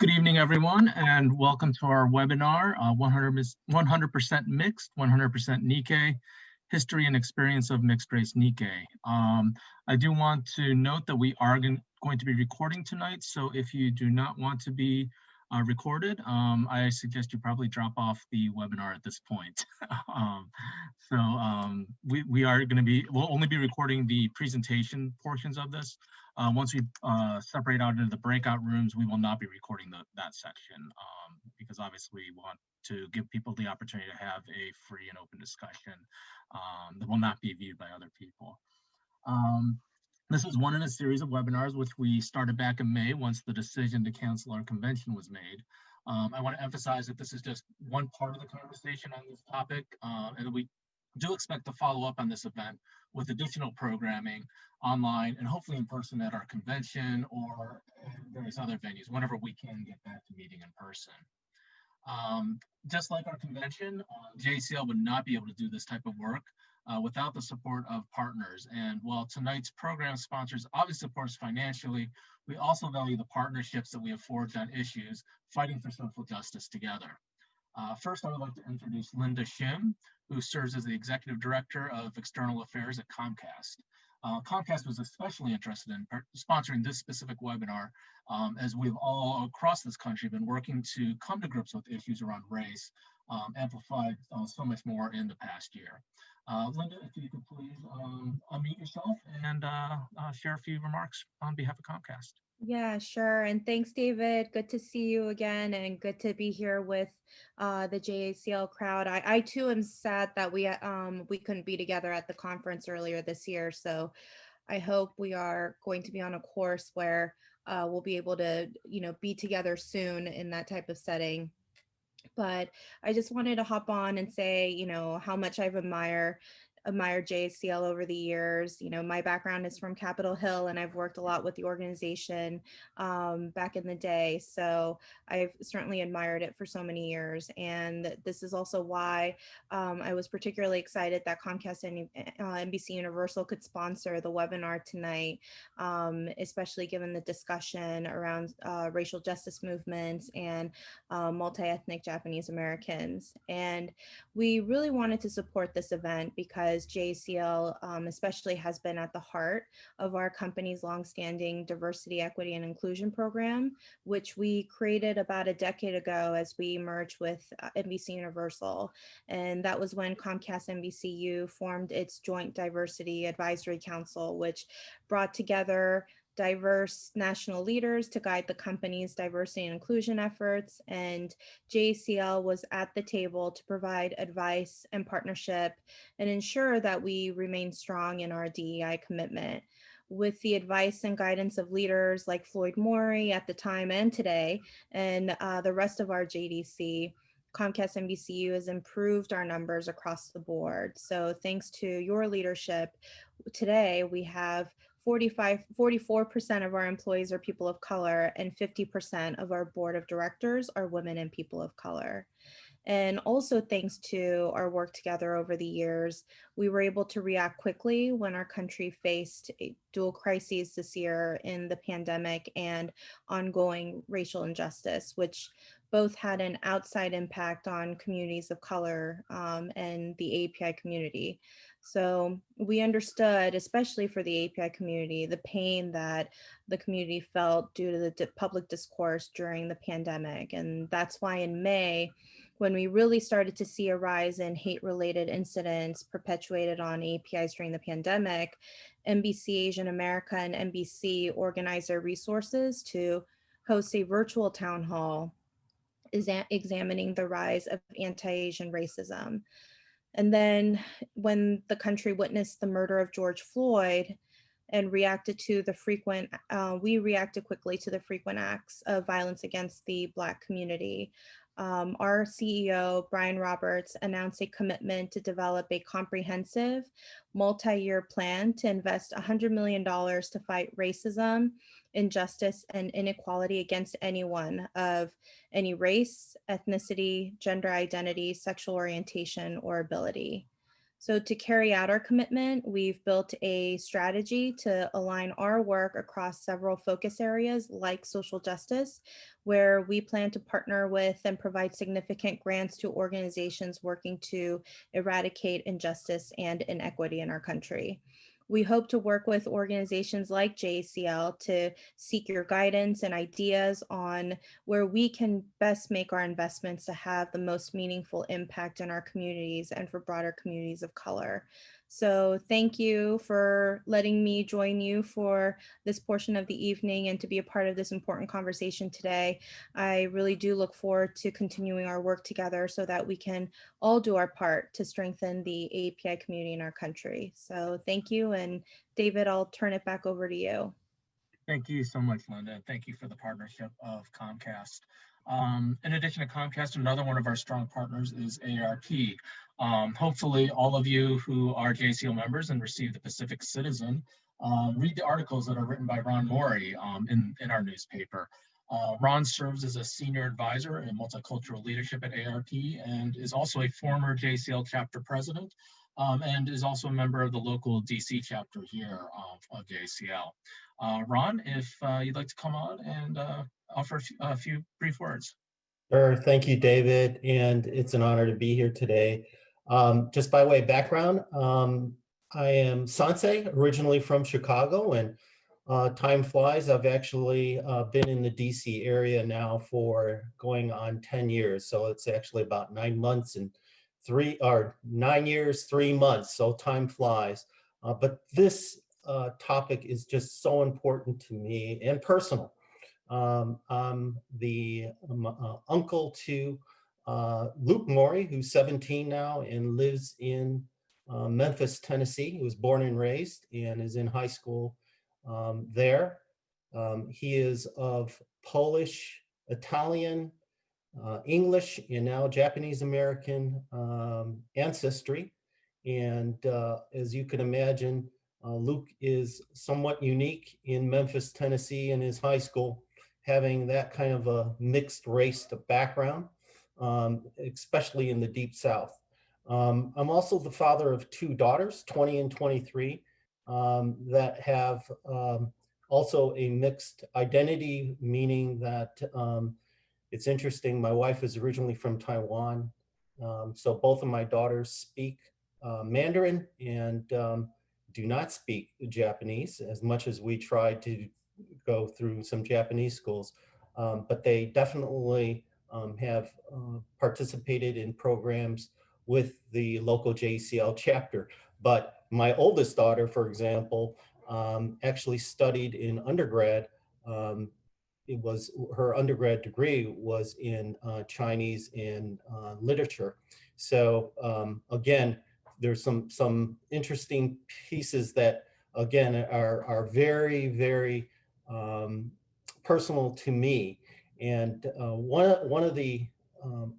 Good evening, everyone, and welcome to our webinar, 100% Mixed, 100% Nikkei, History and Experience of Mixed Race Nikkei. I do want to note that we are going to be recording tonight, so if you do not want to be recorded, I suggest you probably drop off the webinar at this point. We'll only be recording the presentation portions of this. Once we separate out into the breakout rooms, we will not be recording that section because obviously we want to give people the opportunity to have a free and open discussion that will not be viewed by other people. This is one in a series of webinars which we started back in May once the decision to cancel our convention was made. I want to emphasize that this is just one part of the conversation on this topic, and we do expect to follow up on this event with additional programming online and hopefully in person at our convention or various other venues whenever we can get back to meeting in person. Just like our convention, JACL would not be able to do this type of work without the support of partners. And while tonight's program sponsors obviously support us financially, we also value the partnerships that we have forged on issues fighting for social justice together. First, I would like to introduce Linda Shim, who serves as the Executive Director of External Affairs at Comcast. Comcast was especially interested in sponsoring this specific webinar, as we've all across this country been working to come to grips with issues around race, amplified so much more in the past year. Linda, if you could please unmute yourself and share a few remarks on behalf of Comcast. Yeah, sure. And thanks, David. Good to see you again and good to be here with the JACL crowd. I too am sad that we couldn't be together at the conference earlier this year. So I hope we are going to be on a course where we'll be able to, be together soon in that type of setting. But I just wanted to hop on and say, how much I've admired JACL over the years. My background is from Capitol Hill and I've worked a lot with the organization back in the day. So I've certainly admired it for so many years. And this is also why I was particularly excited that Comcast and NBC Universal could sponsor the webinar tonight, especially given the discussion around racial justice movements and multi-ethnic Japanese Americans. And we really wanted to support this event because JACL especially has been at the heart of our company's longstanding diversity, equity, and inclusion program, which we created about a decade ago as we merged with NBC Universal. And that was when Comcast NBCU formed its Joint Diversity Advisory Council, which brought together diverse national leaders to guide the company's diversity and inclusion efforts. And JACL was at the table to provide advice and partnership and ensure that we remain strong in our DEI commitment. With the advice and guidance of leaders like Floyd Morey at the time and today, and the rest of our JDC, Comcast NBCU has improved our numbers across the board. So thanks to your leadership, today we have 44% of our employees are people of color and 50% of our board of directors are women and people of color. And also thanks to our work together over the years, we were able to react quickly when our country faced dual crises this year in the pandemic and ongoing racial injustice, which both had an outside impact on communities of color and the API community. So we understood, especially for the API community, the pain that the community felt due to the public discourse during the pandemic. And that's why in May, when we really started to see a rise in hate-related incidents perpetuated on APIs during the pandemic, NBC Asian America and NBC organized their resources to host a virtual town hall examining the rise of anti-Asian racism. And then when the country witnessed the murder of George Floyd and we reacted quickly to the frequent acts of violence against the Black community. Our CEO, Brian Roberts, announced a commitment to develop a comprehensive multi-year plan to invest $100 million to fight racism, injustice, and inequality against anyone of any race, ethnicity, gender identity, sexual orientation, or ability. So to carry out our commitment, we've built a strategy to align our work across several focus areas like social justice, where we plan to partner with and provide significant grants to organizations working to eradicate injustice and inequity in our country. We hope to work with organizations like JACL to seek your guidance and ideas on where we can best make our investments to have the most meaningful impact in our communities and for broader communities of color. So thank you for letting me join you for this portion of the evening and to be a part of this important conversation today. I really do look forward to continuing our work together so that we can all do our part to strengthen the API community in our country. So thank you. And David, I'll turn it back over to you. Thank you so much, Linda. Thank you for the partnership of Comcast. In addition to Comcast, another one of our strong partners is AARP. Hopefully, all of you who are JCO members and receive the Pacific Citizen, read the articles that are written by Ron Mori in our newspaper. Ron serves as a senior advisor in multicultural leadership at AARP and is also a former JCL chapter president and is also a member of the local DC chapter here of JCL. Ron, if you'd like to come on and offer a few brief words. Sure, thank you, David, and it's an honor to be here today. Just by way of background, I am Sansei, originally from Chicago, and time flies. I've actually been in the DC area now for going on 10 years, so it's actually about 9 months and 9 years, 3 months, so time flies. But this topic is just so important to me and personal. I'm the uncle to Luke Mori, who's 17 now and lives in Memphis, Tennessee. He was born and raised and is in high school there. He is of Polish, Italian, English, and now Japanese American ancestry. And as you can imagine, Luke is somewhat unique in Memphis, Tennessee, in his high school, having that kind of a mixed race background, especially in the Deep South. I'm also the father of 2 daughters, 20 and 23, that have also a mixed identity, meaning that it's interesting, my wife is originally from Taiwan, so both of my daughters speak Mandarin and do not speak Japanese, as much as we try to go through some Japanese schools, but they definitely have participated in programs with the local JCL chapter. But my oldest daughter, for example, actually studied in undergrad. Her undergrad degree was in Chinese and literature. So again, there's some interesting pieces that again are very, very personal to me. And one of the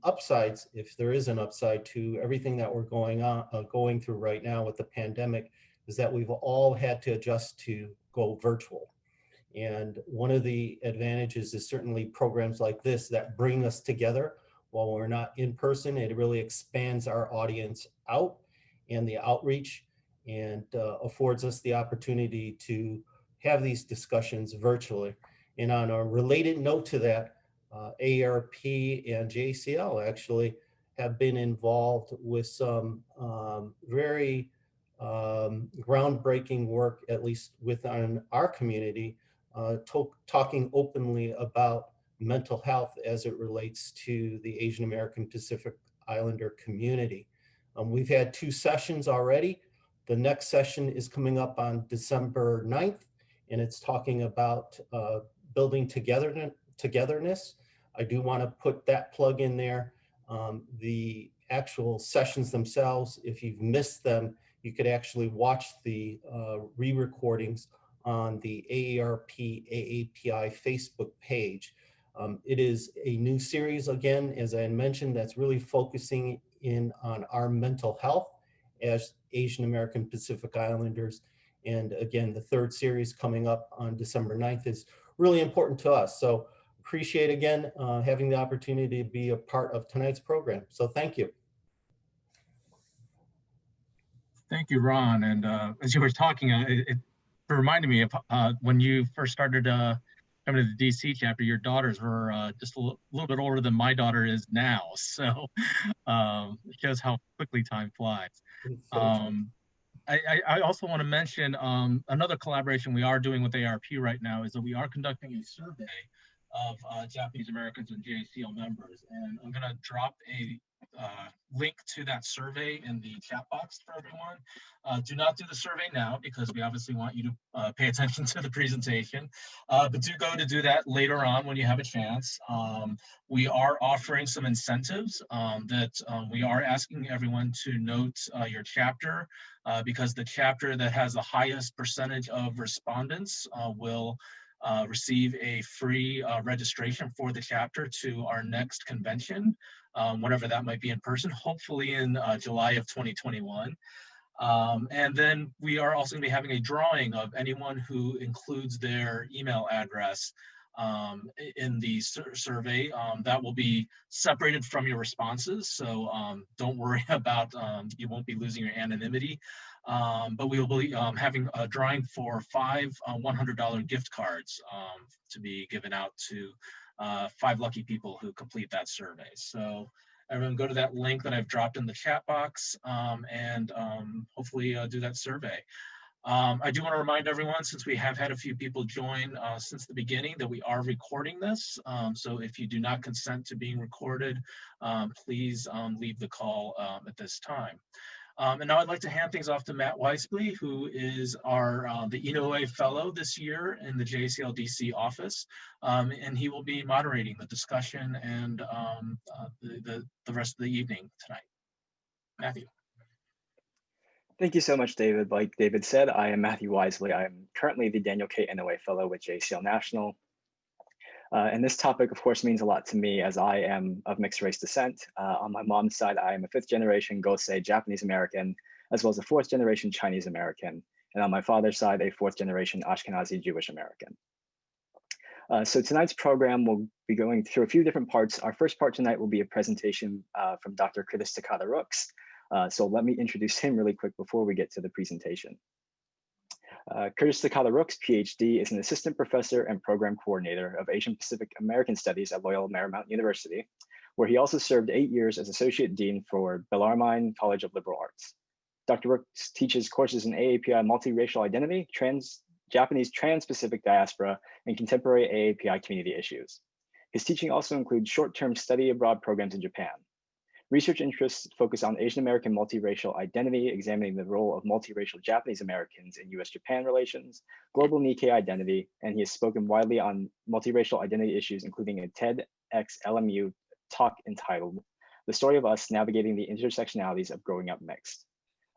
upsides, if there is an upside to everything that we're going through right now with the pandemic, is that we've all had to adjust to go virtual. And one of the advantages is certainly programs like this that bring us together while we're not in person. It really expands our audience out and the outreach, and affords us the opportunity to have these discussions virtually. And on a related note to that, AARP and JCL actually have been involved with some very groundbreaking work, at least within our community, talking openly about mental health as it relates to the Asian American Pacific Islander community. We've had 2 sessions already. The next session is coming up on December 9th, and it's talking about building togetherness. I do want to put that plug in there. The actual sessions themselves, if you've missed them, you could actually watch the re-recordings on the AARP AAPI Facebook page. It is a new series, again, as I mentioned, that's really focusing in on our mental health as Asian American Pacific Islanders. And again, the 3rd series coming up on December 9th is really important to us. So appreciate again having the opportunity to be a part of tonight's program. So thank you. Thank you, Ron. And as you were talking, it reminded me of when you first started coming to the DC chapter, your daughters were just a little bit older than my daughter is now. So it shows how quickly time flies. It's so true. I also want to mention another collaboration we are doing with ARP right now is that we are conducting a survey of Japanese Americans and JACL members. And I'm going to drop a link to that survey in the chat box for everyone. Do not do the survey now because we obviously want you to pay attention to the presentation, but do that later on when you have a chance. We are offering some incentives that we are asking everyone to note your chapter because the chapter that has the highest percentage of respondents will receive a free registration for the chapter to our next convention, whatever that might be in person, hopefully in July of 2021. And then we are also going to be having a drawing of anyone who includes their email address in the survey. That will be separated from your responses, so don't worry about you won't be losing your anonymity. But we will be having a drawing for 5 $100 gift cards to be given out to 5 lucky people who complete that survey. So everyone go to that link that I've dropped in the chat box and hopefully do that survey. I do want to remind everyone, since we have had a few people join since the beginning, that we are recording this. So if you do not consent to being recorded, please leave the call at this time. And now I'd like to hand things off to Matt Weisbly, who is the Inoue Fellow this year in the JACL DC office. And he will be moderating the discussion and the rest of the evening tonight. Matthew. Thank you so much, David. Like David said, I am Matthew Weisbly. I am currently the Daniel K. Inoue Fellow with JACL National. And this topic, of course, means a lot to me as I am of mixed race descent. On my mom's side, I am a 5th generation Gosei Japanese American, as well as a 4th generation Chinese American. And on my father's side, a 4th generation Ashkenazi Jewish American. So tonight's program will be going through a few different parts. Our first part tonight will be a presentation from Dr. Takada Rooks. So let me introduce him really quick before we get to the presentation. Takada Rooks, PhD, is an assistant professor and program coordinator of Asian Pacific American Studies at Loyola Marymount University, where he also served 8 years as associate dean for Bellarmine College of Liberal Arts. Dr. Rooks teaches courses in AAPI multiracial identity, Japanese trans-Pacific diaspora, and contemporary AAPI community issues. His teaching also includes short-term study abroad programs in Japan. Research interests focus on Asian American multiracial identity, examining the role of multiracial Japanese Americans in US-Japan relations, global Nikkei identity, and he has spoken widely on multiracial identity issues, including a TEDx LMU talk entitled, "The Story of Us Navigating the Intersectionalities of Growing Up Mixed."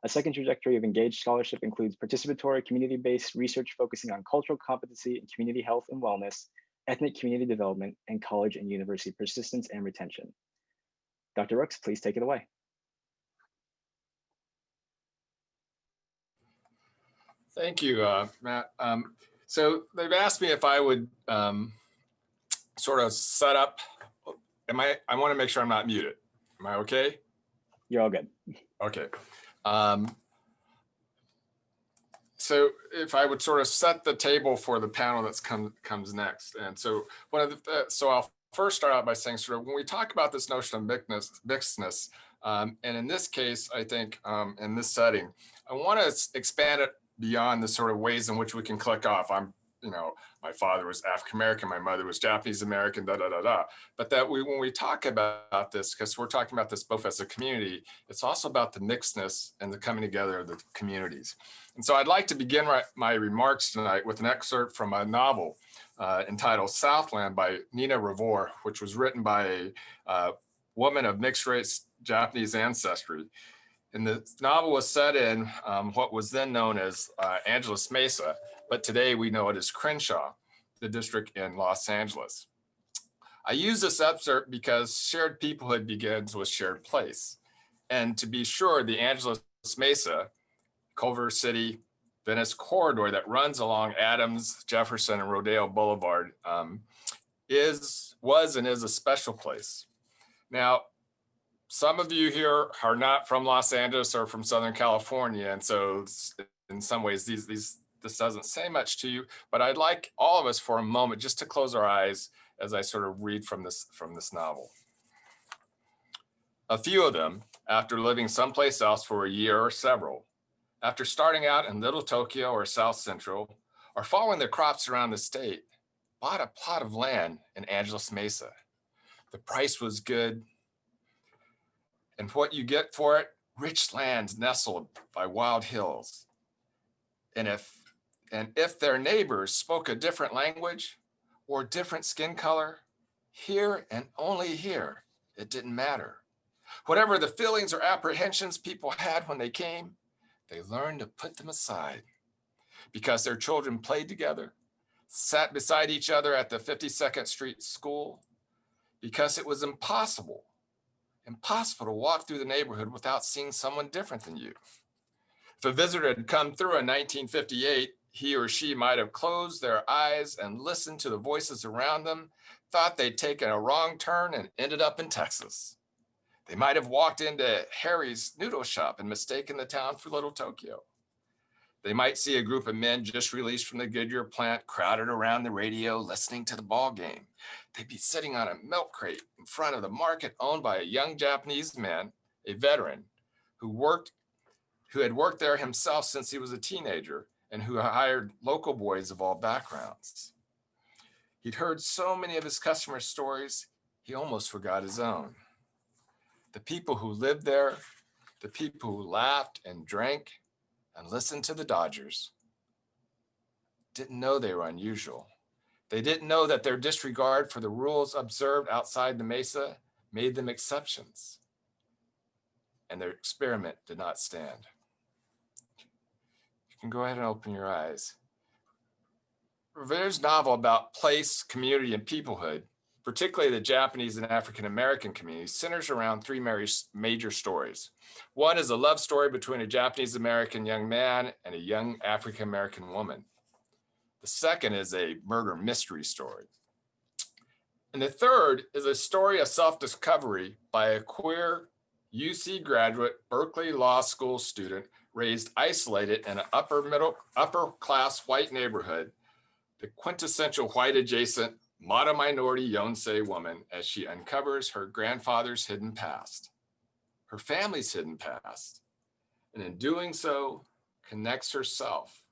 A second trajectory of engaged scholarship includes participatory community-based research focusing on cultural competency and community health and wellness, ethnic community development, and college and university persistence and retention. Dr. Rooks, please take it away. Thank you, Matt. So they've asked me if I would sort of set up, I want to make sure I'm not muted. Am I okay? You're all good. Okay. So if I would sort of set the table for the panel that's comes next. And so so I'll first start out by saying sort of when we talk about this notion of mixedness, and in this case, I think in this setting, I want to expand it beyond the sort of ways in which we can click off. My father was African-American, my mother was Japanese-American, But that when we talk about this, because we're talking about this both as a community, it's also about the mixedness and the coming together of the communities. And so I'd like to begin my remarks tonight with an excerpt from a novel entitled Southland by Nina Revor, which was written by a woman of mixed race Japanese ancestry. And the novel was set in what was then known as Angeles Mesa, but today we know it as Crenshaw, the district in Los Angeles. I use this excerpt because shared peoplehood begins with shared place. And to be sure, the Angeles Mesa, Culver City, Venice corridor that runs along Adams, Jefferson, and Rodeo Boulevard was and is a special place. Now, some of you here are not from Los Angeles or from Southern California. And so in some ways, this doesn't say much to you, but I'd like all of us for a moment just to close our eyes as I sort of read from this novel. A few of them, after living someplace else for a year or several, after starting out in Little Tokyo or South Central, or following the crops around the state, bought a plot of land in Angeles Mesa. The price was good. And what you get for it, rich lands nestled by wild hills. And if their neighbors spoke a different language or different skin color, here and only here, it didn't matter. Whatever the feelings or apprehensions people had when they came, they learned to put them aside because their children played together, sat beside each other at the 52nd Street School, because it was impossible to walk through the neighborhood without seeing someone different than you. If a visitor had come through in 1958, he or she might have closed their eyes and listened to the voices around them, thought they'd taken a wrong turn and ended up in Texas. They might have walked into Harry's noodle shop and mistaken the town for Little Tokyo. They might see a group of men just released from the Goodyear plant crowded around the radio listening to the ball game. They'd be sitting on a milk crate in front of the market owned by a young Japanese man, a veteran, who had worked there himself since he was a teenager and who hired local boys of all backgrounds. He'd heard so many of his customers' stories, he almost forgot his own. The people who lived there, the people who laughed and drank and listened to the Dodgers, didn't know they were unusual. They didn't know that their disregard for the rules observed outside the Mesa made them exceptions, and their experiment did not stand. You can go ahead and open your eyes. Revere's novel about place, community, and peoplehood, particularly the Japanese and African-American communities, centers around three major stories. One is a love story between a Japanese-American young man and a young African-American woman. The second is a murder mystery story. And the third is a story of self-discovery by a queer UC graduate, Berkeley Law School student, raised isolated in an upper class white neighborhood, the quintessential white adjacent mono-minority Yonsei woman as she uncovers her grandfather's hidden past, her family's hidden past, and in doing so, connects herself.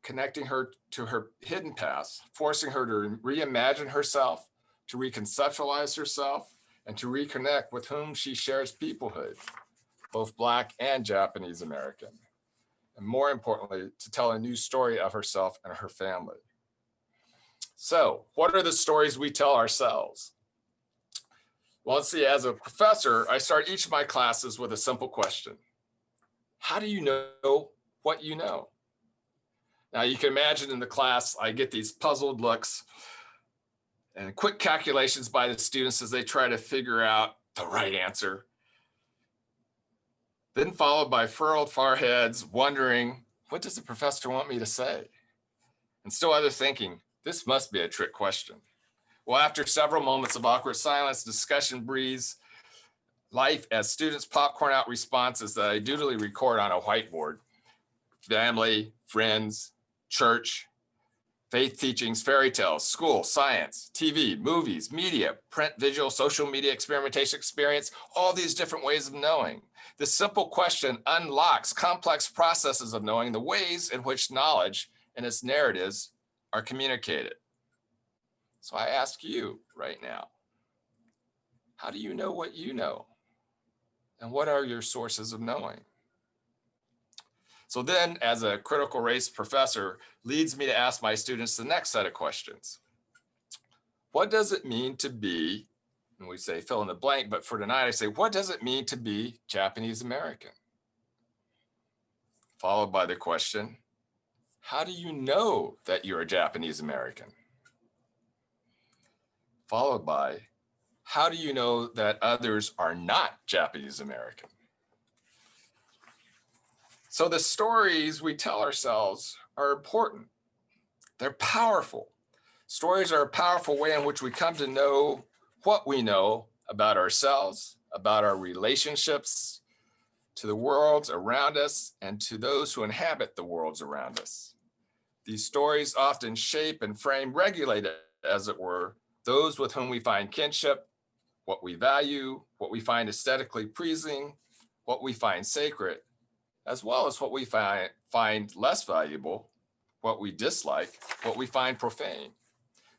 Connecting her to her hidden past, forcing her to reimagine herself, to reconceptualize herself, and to reconnect with whom she shares peoplehood, both Black and Japanese American. And more importantly, to tell a new story of herself and her family. So, what are the stories we tell ourselves? Well, let's see, as a professor, I start each of my classes with a simple question. How do you know what you know? Now, you can imagine in the class, I get these puzzled looks and quick calculations by the students as they try to figure out the right answer. Then followed by furrowed foreheads, wondering, what does the professor want me to say? And still others thinking, this must be a trick question. Well, after several moments of awkward silence, discussion breathes life as students popcorn out responses that I dutifully record on a whiteboard. Family, friends, church, faith teachings, fairy tales, school, science, TV, movies, media, print, visual, social media, experimentation, experience, all these different ways of knowing. This simple question unlocks complex processes of knowing, the ways in which knowledge and its narratives are communicated. So I ask you right now, how do you know what you know? And what are your sources of knowing? So then, as a critical race professor, leads me to ask my students the next set of questions. What does it mean to be, and we say fill in the blank, but for tonight I say, what does it mean to be Japanese American? Followed by the question, how do you know that you're a Japanese American? Followed by, how do you know that others are not Japanese American? So the stories we tell ourselves are important. They're powerful. Stories are a powerful way in which we come to know what we know about ourselves, about our relationships to the worlds around us and to those who inhabit the worlds around us. These stories often shape and frame, regulate, as it were, those with whom we find kinship, what we value, what we find aesthetically pleasing, what we find sacred, as well as what we find less valuable, what we dislike, what we find profane.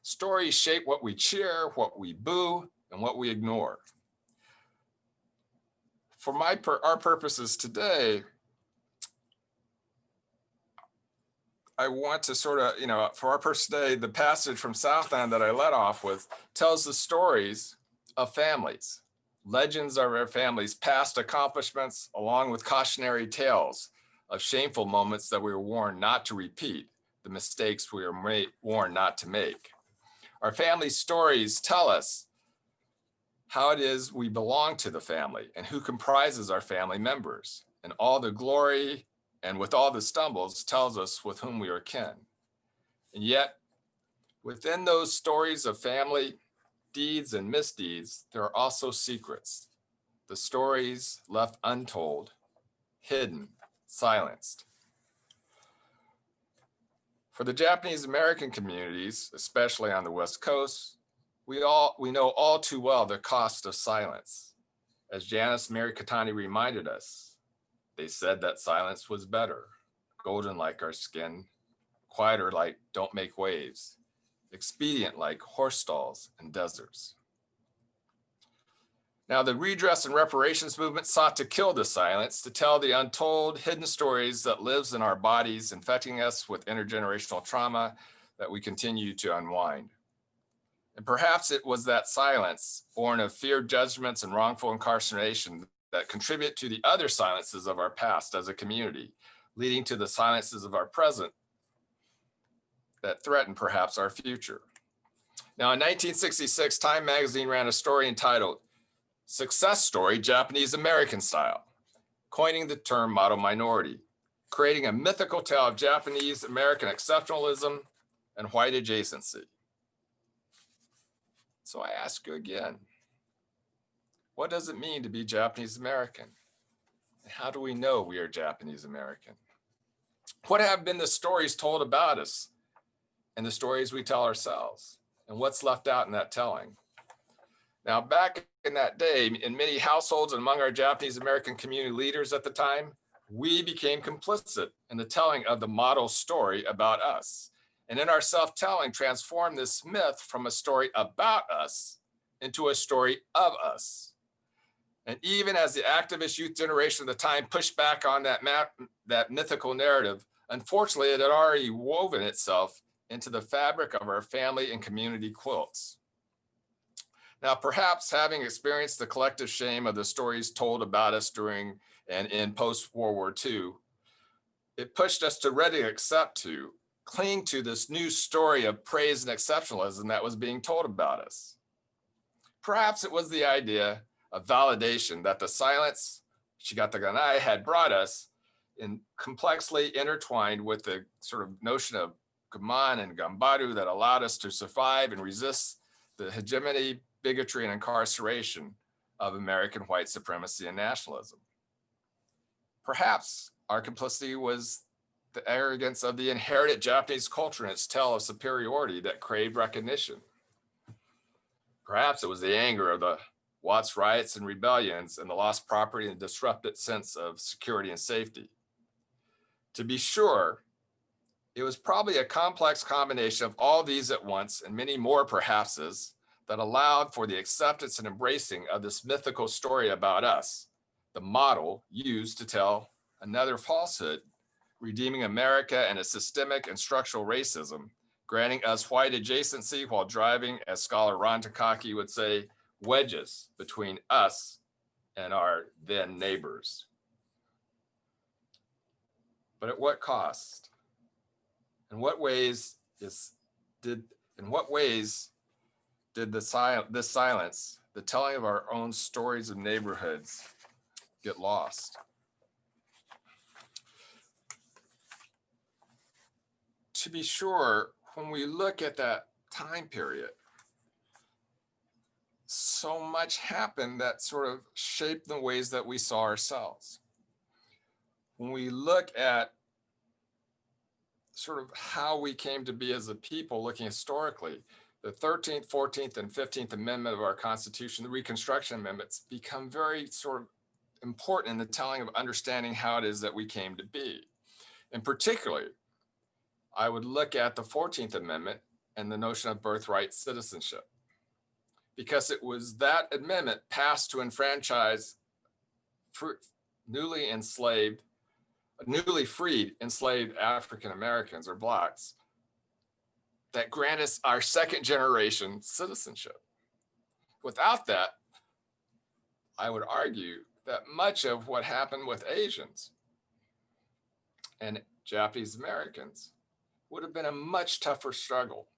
Stories shape what we cheer, what we boo, and what we ignore. For our purposes today, I want to sort of, for our purpose today, the passage from Southland that I led off with tells the stories of families, legends of our families' past accomplishments, along with cautionary tales of shameful moments that we were warned not to repeat, the mistakes we were warned not to make. Our family stories tell us how it is we belong to the family and who comprises our family members, and all the glory and with all the stumbles tells us with whom we are kin. And yet, within those stories of family deeds and misdeeds, there are also secrets, the stories left untold, hidden, silenced. For the Japanese American communities, especially on the West Coast, we know all too well the cost of silence. As Janice Marikatani reminded us, they said that silence was better, golden like our skin, quieter like don't make waves, expedient like horse stalls and deserts. Now, the redress and reparations movement sought to kill the silence, to tell the untold hidden stories that lives in our bodies, infecting us with intergenerational trauma that we continue to unwind. And perhaps it was that silence, born of feared judgments and wrongful incarceration, that contribute to the other silences of our past as a community, leading to the silences of our present that threaten perhaps our future. Now, in 1966, Time magazine ran a story entitled "Success Story Japanese American Style," coining the term model minority, creating a mythical tale of Japanese American exceptionalism and white adjacency. So I ask you again, what does it mean to be Japanese American? And how do we know we are Japanese American? What have been the stories told about us and the stories we tell ourselves? And what's left out in that telling? Now, back in that day, in many households and among our Japanese American community leaders at the time, we became complicit in the telling of the model story about us. And in our self-telling, transformed this myth from a story about us into a story of us. And even as the activist youth generation at the time pushed back on that mythical narrative, unfortunately, it had already woven itself into the fabric of our family and community quilts. Now, perhaps having experienced the collective shame of the stories told about us during and in post-World War II, it pushed us to readily cling to this new story of praise and exceptionalism that was being told about us. Perhaps it was the idea of validation that the silence Shigataganai had brought us in complexly intertwined with the sort of notion of gaman and gambaru that allowed us to survive and resist the hegemony, bigotry, and incarceration of American white supremacy and nationalism. Perhaps our complicity was the arrogance of the inherited Japanese culture and its tale of superiority that craved recognition. Perhaps it was the anger of the Watts riots and rebellions and the lost property and disrupted sense of security and safety. To be sure, it was probably a complex combination of all these at once and many more perhapses that allowed for the acceptance and embracing of this mythical story about us, the model used to tell another falsehood, redeeming America and its systemic and structural racism, granting us white adjacency while driving, as scholar Ron Takaki would say, wedges between us and our then neighbors. But at what cost? In what ways did this silence, the telling of our own stories of neighborhoods, get lost? To be sure, when we look at that time period, so much happened that sort of shaped the ways that we saw ourselves. When we look at sort of how we came to be as a people, looking historically, the 13th, 14th, and 15th Amendment of our Constitution, the Reconstruction Amendments, become very sort of important in the telling of understanding how it is that we came to be. And particularly, I would look at the 14th Amendment and the notion of birthright citizenship, because it was that amendment passed to enfranchise newly freed enslaved African Americans or Blacks that grant us our second generation citizenship. Without that, I would argue that much of what happened with Asians and Japanese Americans would have been a much tougher struggle,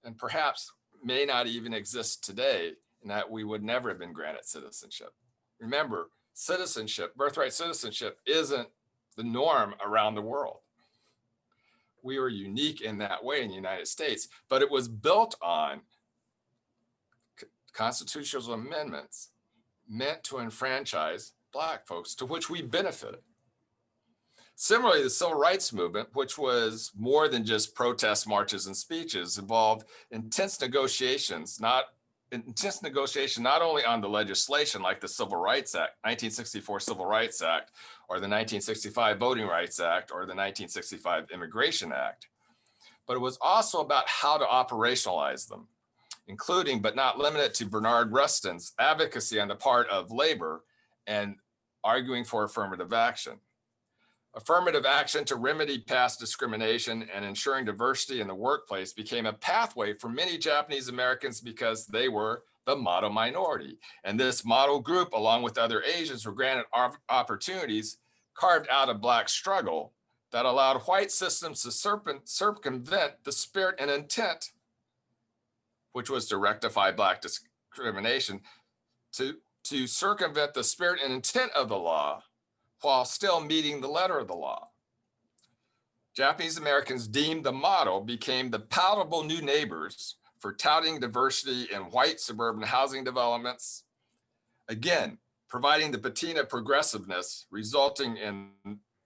and perhaps may not even exist today, in that we would never have been granted citizenship. Remember, citizenship, birthright citizenship, isn't the norm around the world. We were unique in that way in the United States, but it was built on constitutional amendments meant to enfranchise Black folks, to which we benefited. Similarly, the Civil Rights Movement, which was more than just protests, marches, and speeches, involved intense negotiation not only on the legislation like the Civil Rights Act, 1964 Civil Rights Act, or the 1965 Voting Rights Act, or the 1965 Immigration Act, but it was also about how to operationalize them, including but not limited to Bernard Rustin's advocacy on the part of labor and arguing for affirmative action. Affirmative action to remedy past discrimination and ensuring diversity in the workplace became a pathway for many Japanese Americans because they were the model minority. And this model group, along with other Asians, were granted opportunities carved out of Black struggle that allowed white systems to circumvent the spirit and intent, which was to rectify Black discrimination, to circumvent the spirit and intent of the law while still meeting the letter of the law. Japanese Americans deemed the model became the palatable new neighbors for touting diversity in white suburban housing developments, again, providing the patina progressiveness resulting in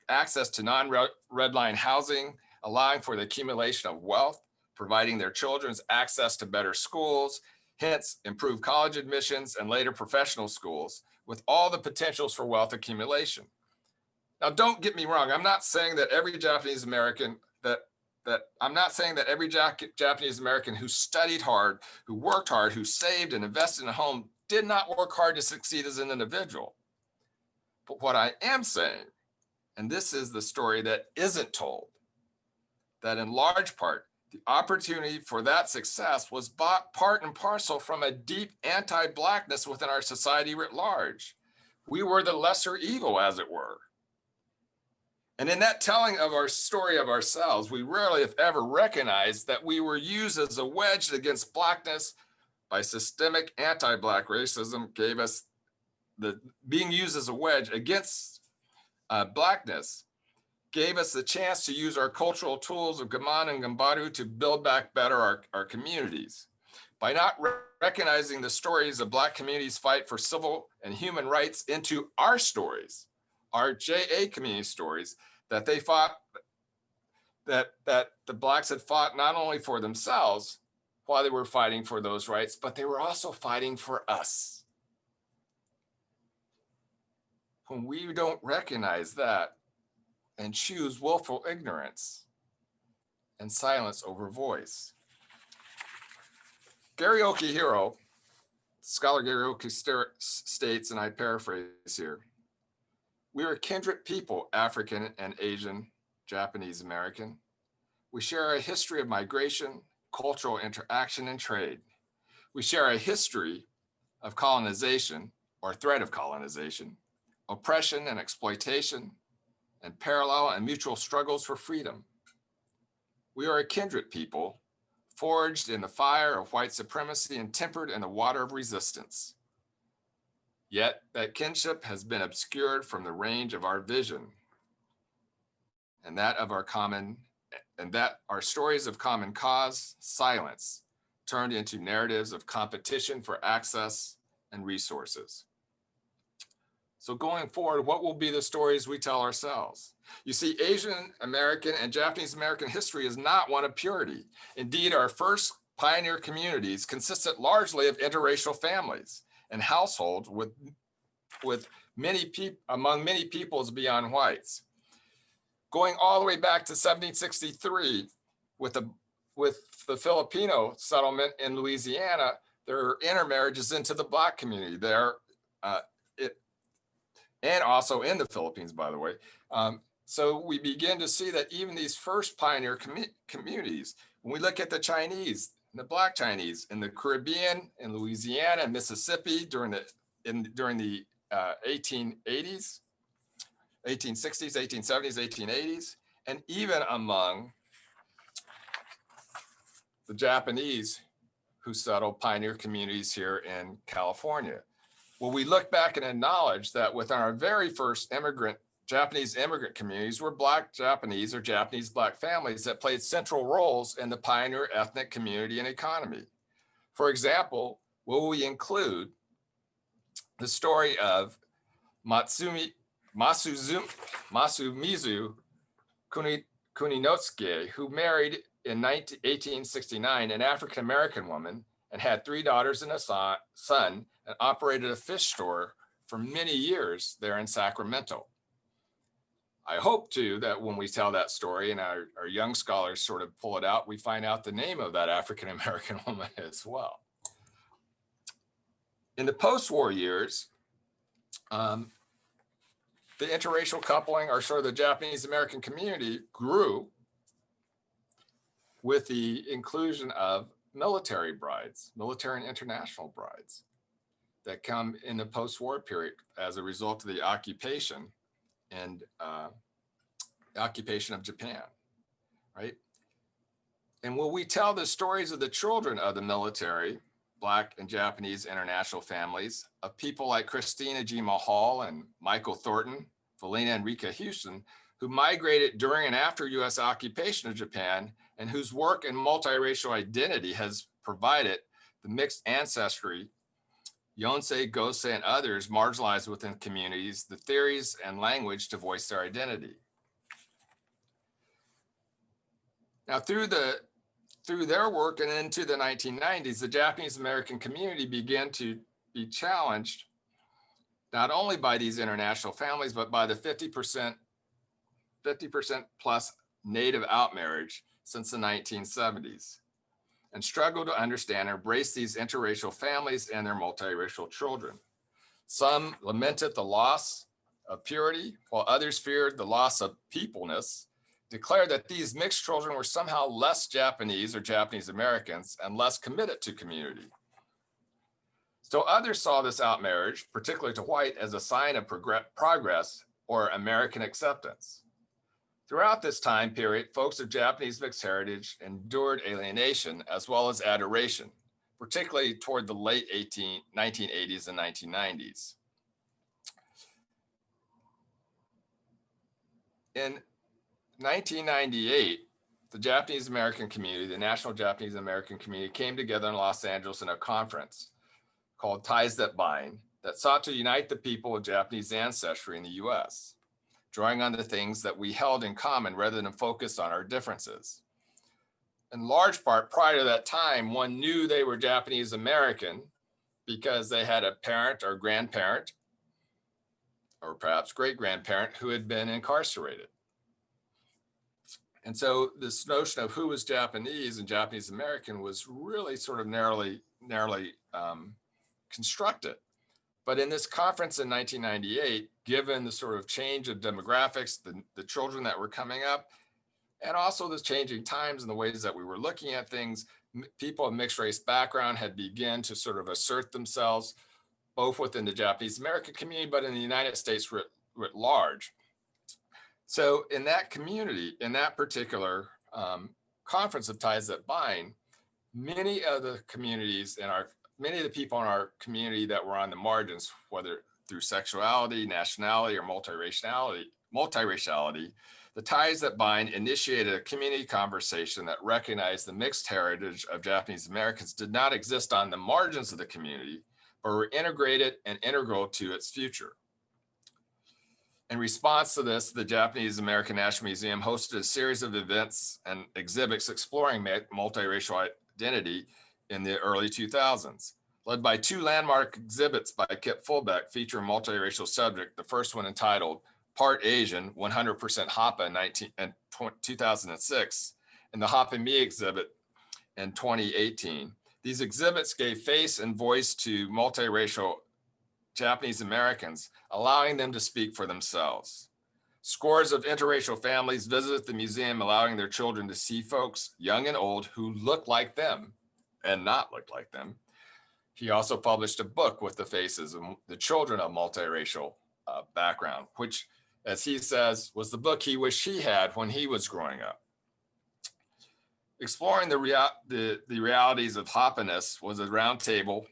access to non-red line housing, allowing for the accumulation of wealth, providing their children's access to better schools, hence improved college admissions and later professional schools, with all the potentials for wealth accumulation. Now, don't get me wrong. I'm not saying that every Japanese American Japanese American who studied hard, who worked hard, who saved and invested in a home did not work hard to succeed as an individual. But what I am saying, and this is the story that isn't told, that in large part, the opportunity for that success was part and parcel from a deep anti-Blackness within our society writ large. We were the lesser evil, as it were. And in that telling of our story of ourselves, we rarely, if ever, recognized that we were used as a wedge against Blackness by systemic anti-Black racism. Gave us being used as a wedge against Blackness, gave us the chance to use our cultural tools of Gaman and Gambaru to build back better our communities. By not recognizing the stories of Black communities' fight for civil and human rights into our stories, our JA community stories, that they fought, that the Blacks had fought not only for themselves while they were fighting for those rights, but they were also fighting for us. When we don't recognize that and choose willful ignorance and silence over voice. Gary Okihiro, scholar Gary Okihiro states, and I paraphrase here, "We are kindred people, African and Asian, Japanese American. We share a history of migration, cultural interaction, and trade. We share a history of colonization or threat of colonization, oppression and exploitation, and parallel and mutual struggles for freedom. We are a kindred people, forged in the fire of white supremacy and tempered in the water of resistance. Yet that kinship has been obscured from the range of our vision, and that our stories of common cause silence turned into narratives of competition for access and resources. So going forward, what will be the stories we tell ourselves? You see, Asian American and Japanese American history is not one of purity. Indeed, our first pioneer communities consisted largely of interracial families and households with among many peoples beyond whites. Going all the way back to 1763 with the Filipino settlement in Louisiana, there are intermarriages into the Black community there, and also in the Philippines, by the way. So we begin to see that even these first pioneer communities, when we look at the Chinese, the Black Chinese in the Caribbean, in Louisiana, and Mississippi during the 1880s, 1860s, 1870s, 1880s, and even among the Japanese who settled pioneer communities here in California. Well, we look back and acknowledge that within our very first Japanese immigrant communities were Black Japanese or Japanese Black families that played central roles in the pioneer ethnic community and economy. For example, will we include the story of Masumizu Kuninosuke, who married in 1869 an African-American woman and had 3 daughters and a son, and operated a fish store for many years there in Sacramento. I hope too that when we tell that story and our young scholars sort of pull it out, we find out the name of that African-American woman as well. In the post-war years, the interracial coupling, or sort of the Japanese American community, grew with the inclusion of military brides, military and international brides that come in the post-war period as a result of the occupation and the occupation of Japan, right? And when we tell the stories of the children of the military, Black and Japanese international families, of people like Christina G. Mahal and Michael Thornton, Valina Enrica Houston, who migrated during and after US occupation of Japan, and whose work in multiracial identity has provided the mixed ancestry, Yonsei, Gosei, and others marginalized within communities, the theories and language to voice their identity. Now, through their work and into the 1990s, the Japanese American community began to be challenged not only by these international families, but by the 50% plus native outmarriage since the 1970s, and struggled to understand and embrace these interracial families and their multiracial children. Some lamented the loss of purity, while others feared the loss of peopleness, declared that these mixed children were somehow less Japanese or Japanese Americans and less committed to community. So others saw this outmarriage, particularly to white, as a sign of progress or American acceptance. Throughout this time period, folks of Japanese mixed heritage endured alienation as well as adoration, particularly toward the late 1980s and 1990s. In 1998, the Japanese American community, the National Japanese American Community, came together in Los Angeles in a conference called Ties That Bind that sought to unite the people of Japanese ancestry in the US, drawing on the things that we held in common rather than focus on our differences. In large part, prior to that time, one knew they were Japanese American because they had a parent or grandparent, or perhaps great-grandparent, who had been incarcerated. And so this notion of who was Japanese and Japanese American was really sort of narrowly constructed. But in this conference in 1998, given the sort of change of demographics, the children that were coming up, and also the changing times and the ways that we were looking at things, people of mixed race background had begun to sort of assert themselves, both within the Japanese American community, but in the United States writ large. So in that community, in that particular conference of Ties That Bind, many of the people in our community that were on the margins, whether through sexuality, nationality, or multiraciality, The Ties That Bind initiated a community conversation that recognized the mixed heritage of Japanese Americans did not exist on the margins of the community, but were integrated and integral to its future. In response to this, the Japanese American National Museum hosted a series of events and exhibits exploring multiracial identity in the early 2000s, led by 2 landmark exhibits by Kip Fulbeck featuring multiracial subject, the first one entitled Part Asian, 100% Hapa in 2006, and the Hapa Me exhibit in 2018. These exhibits gave face and voice to multiracial Japanese Americans, allowing them to speak for themselves. Scores of interracial families visited the museum, allowing their children to see folks, young and old, who look like them and not look like them. He also published a book with the faces of the children of multiracial background, which, as he says, was the book he wished he had when he was growing up. Exploring the realities of Hapaness was a roundtable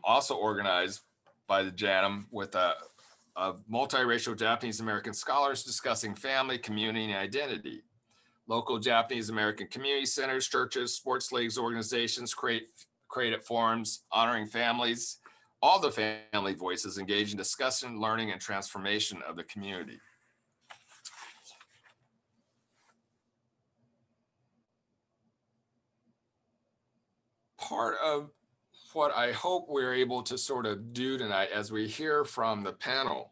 also organized by the JANM with multiracial Japanese American scholars discussing family, community, and identity. Local Japanese American community centers, churches, sports leagues, organizations created forums honoring families, all the family voices engaged in discussion, learning, and transformation of the community. Part of what I hope we're able to sort of do tonight as we hear from the panel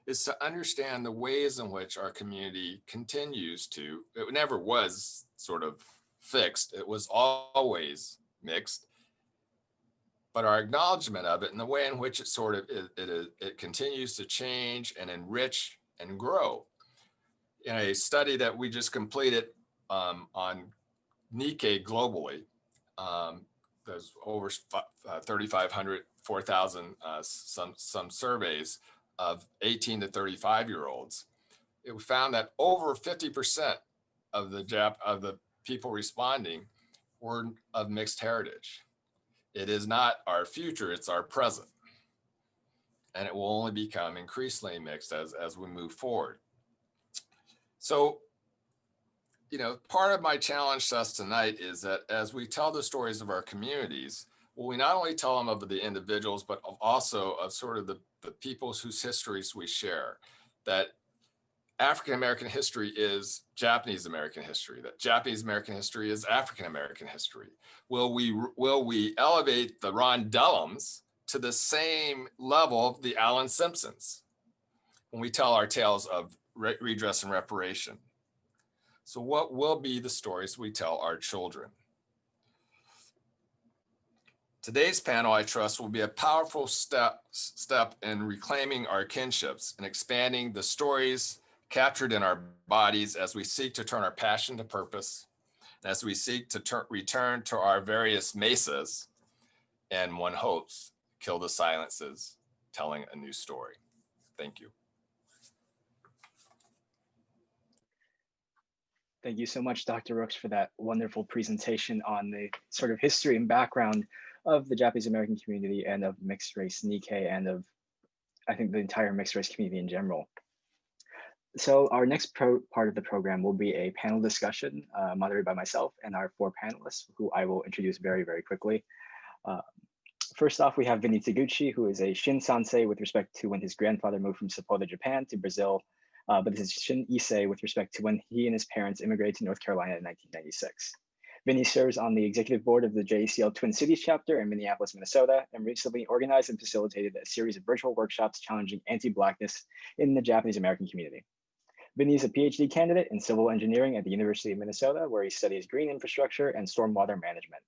is to understand the ways in which our community continues to, it never was sort of fixed, it was always mixed, but our acknowledgement of it and the way in which it sort of, it continues to change and enrich and grow. In a study that we just completed on Nikkei globally, there's over 3,500, 4,000 some surveys of 18 to 35-year-olds. It found that over 50% of the people responding were of mixed heritage. It is not our future, it's our present. And it will only become increasingly mixed as we move forward. So, you know, part of my challenge to us tonight is that as we tell the stories of our communities, well, we not only tell them of the individuals, but also of sort of the peoples whose histories we share. That African-American history is Japanese-American history, that Japanese-American history is African-American history. Will we elevate the Ron Dellums to the same level of the Alan Simpsons when we tell our tales of redress and reparation? So what will be the stories we tell our children? Today's panel, I trust, will be a powerful step in reclaiming our kinships and expanding the stories captured in our bodies as we seek to turn our passion to purpose, and as we seek to return to our various mesas, and one hopes, kill the silences, telling a new story. Thank you. Thank you so much, Dr. Rooks, for that wonderful presentation on the sort of history and background of the Japanese American community and of mixed race Nikkei and of, I think, the entire mixed race community in general. So our next part of the program will be a panel discussion moderated by myself and our 4 panelists, who I will introduce very, very quickly. First off, we have Vini Taguchi, who is a Shin Sansei with respect to when his grandfather moved from Sapporo, Japan to Brazil. But this is Shin Issei with respect to when he and his parents immigrated to North Carolina in 1996. Vinny serves on the executive board of the JACL Twin Cities chapter in Minneapolis, Minnesota, and recently organized and facilitated a series of virtual workshops challenging anti-Blackness in the Japanese American community. Vinny is a PhD candidate in civil engineering at the University of Minnesota, where he studies green infrastructure and stormwater management.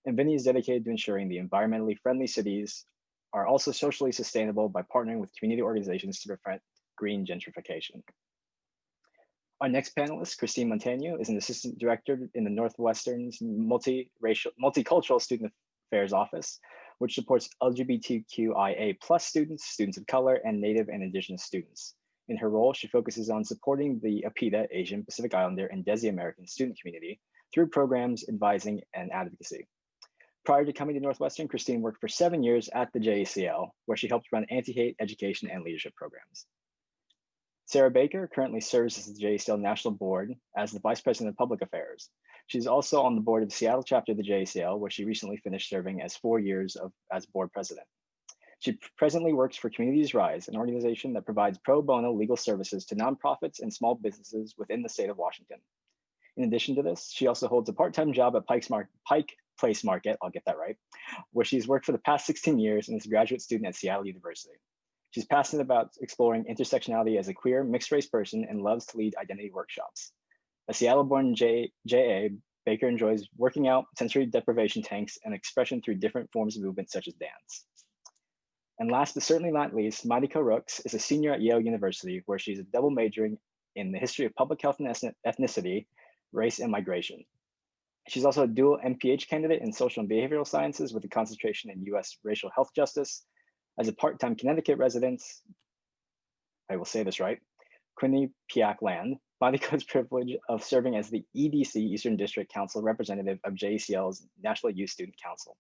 And Vinny is dedicated to ensuring the environmentally friendly cities are also socially sustainable by partnering with community organizations to prevent green gentrification. Our next panelist, Christine Montagno, is an assistant director in the Northwestern's multicultural student affairs office, which supports LGBTQIA+ students, students of color, and Native and Indigenous students. In her role, she focuses on supporting the APIDA, Asian Pacific Islander, and Desi American student community through programs, advising, and advocacy. Prior to coming to Northwestern, Christine worked for 7 years at the JACL, where she helped run anti-hate education and leadership programs. Sarah Baker currently serves as the JACL National Board as the Vice President of Public Affairs. She's also on the board of the Seattle chapter of the JACL, where she recently finished serving as 4 years as board president. She presently works for Communities Rise, an organization that provides pro bono legal services to nonprofits and small businesses within the state of Washington. In addition to this, she also holds a part-time job at Pike Place Market, I'll get that right, where she's worked for the past 16 years and is a graduate student at Seattle University. She's passionate about exploring intersectionality as a queer, mixed-race person and loves to lead identity workshops. A Seattle-born JA, Baker enjoys working out, sensory deprivation tanks, and expression through different forms of movement such as dance. And last but certainly not least, Mariko Rooks is a senior at Yale University, where she's a double majoring in the history of public health and ethnicity, race, and migration. She's also a dual MPH candidate in social and behavioral sciences with a concentration in US racial health justice. As a part-time Connecticut resident, I will say this right, Quinnipiac land, Mariko's privilege of serving as the EDC, Eastern District Council representative of JACL's National Youth Student Council.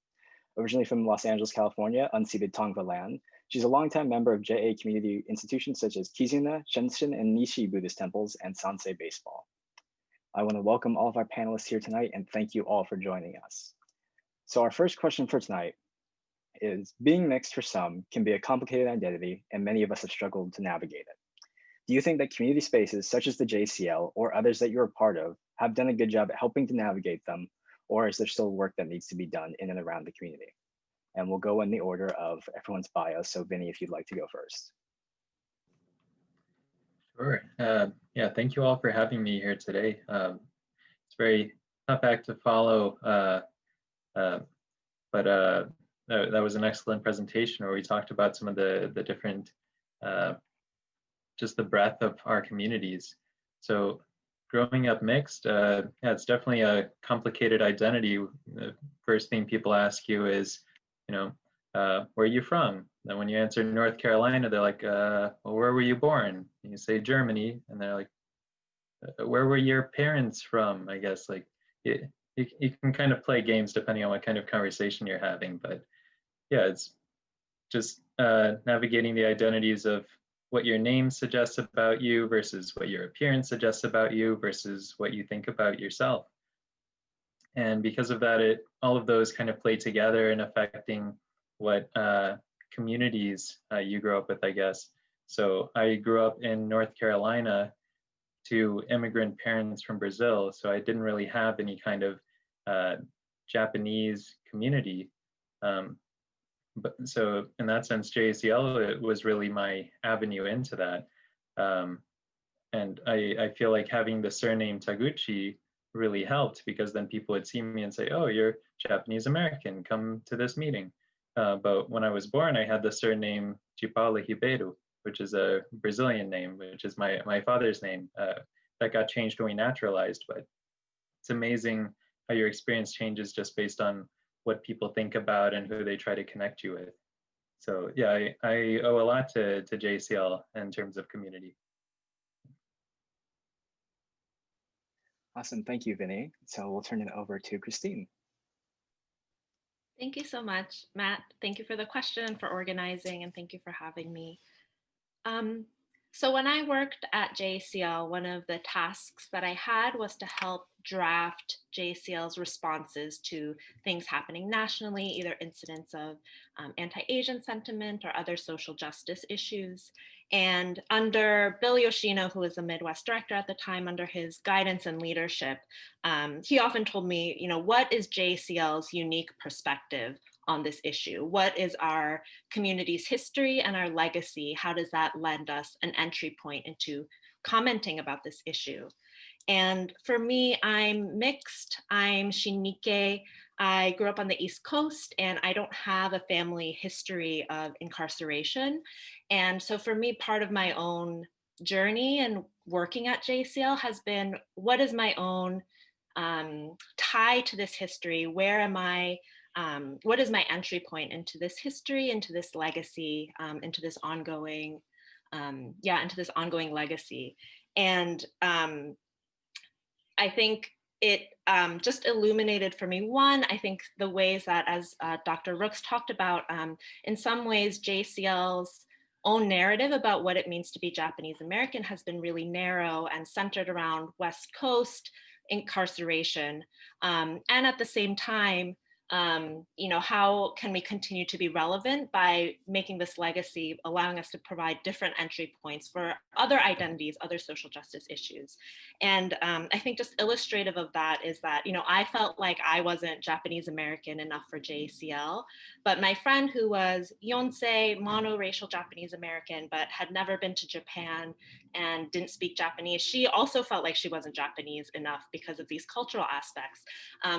Originally from Los Angeles, California, unceded Tongva land, she's a longtime member of JA community institutions such as Kizuna, Shenshin, and Nishi Buddhist temples, and Sansei Baseball. I want to welcome all of our panelists here tonight and thank you all for joining us. So our first question for tonight is, being mixed for some can be a complicated identity and many of us have struggled to navigate it. Do you think that community spaces such as the JCL or others that you're a part of have done a good job at helping to navigate them, or is there still work that needs to be done in and around the community? And we'll go in the order of everyone's bio. So Vini, if you'd like to go first. Sure. Yeah, thank you all for having me here today. It's a very tough act to follow, but that was an excellent presentation where we talked about some of the different, just the breadth of our communities. So growing up mixed, yeah, it's definitely a complicated identity. The first thing people ask you is, where are you from? Then when you answer North Carolina, they're like, well, where were you born? And you say Germany, and they're like, where were your parents from? I guess like you can kind of play games depending on what kind of conversation you're having. But yeah, it's just navigating the identities of what your name suggests about you versus what your appearance suggests about you versus what you think about yourself. And because of that, all of those kind of play together in affecting what communities you grow up with, I guess. So I grew up in North Carolina to immigrant parents from Brazil, so I didn't really have any kind of Japanese community. But so in that sense, JACL, it was really my avenue into that. And I feel like having the surname Taguchi really helped, because then people would see me and say, oh, you're Japanese American, come to this meeting. But when I was born, I had the surname Chipaula Ribeiro, which is a Brazilian name, which is my father's name. That got changed when we naturalized, but it's amazing how your experience changes just based on what people think about and who they try to connect you with. So yeah, I owe a lot to JCL in terms of community. Awesome, thank you, Vinny. So we'll turn it over to Christine. Thank you so much, Matt. Thank you for the question, for organizing, and thank you for having me. So when I worked at JCL, one of the tasks that I had was to help draft JCL's responses to things happening nationally, either incidents of anti-Asian sentiment or other social justice issues. And under Bill Yoshino, who was the Midwest director at the time, under his guidance and leadership, he often told me, what is JCL's unique perspective on this issue? What is our community's history and our legacy? How does that lend us an entry point into commenting about this issue? And for me, I'm mixed. I'm Nikkei. I grew up on the East Coast, and I don't have a family history of incarceration. And so for me, part of my own journey and working at JCL has been, what is my own tie to this history? Where am I? What is my entry point into this history, into this legacy, into this ongoing, into this ongoing legacy? And I think it just illuminated for me, one, I think the ways that, as Dr. Rooks talked about, in some ways JCL's own narrative about what it means to be Japanese American has been really narrow and centered around West Coast incarceration. And at the same time, how can we continue to be relevant by making this legacy, allowing us to provide different entry points for other identities, other social justice issues. And I think just illustrative of that is that, I felt like I wasn't Japanese American enough for JACL, but my friend who was Yonsei, monoracial Japanese American, but had never been to Japan and didn't speak Japanese, she also felt like she wasn't Japanese enough because of these cultural aspects.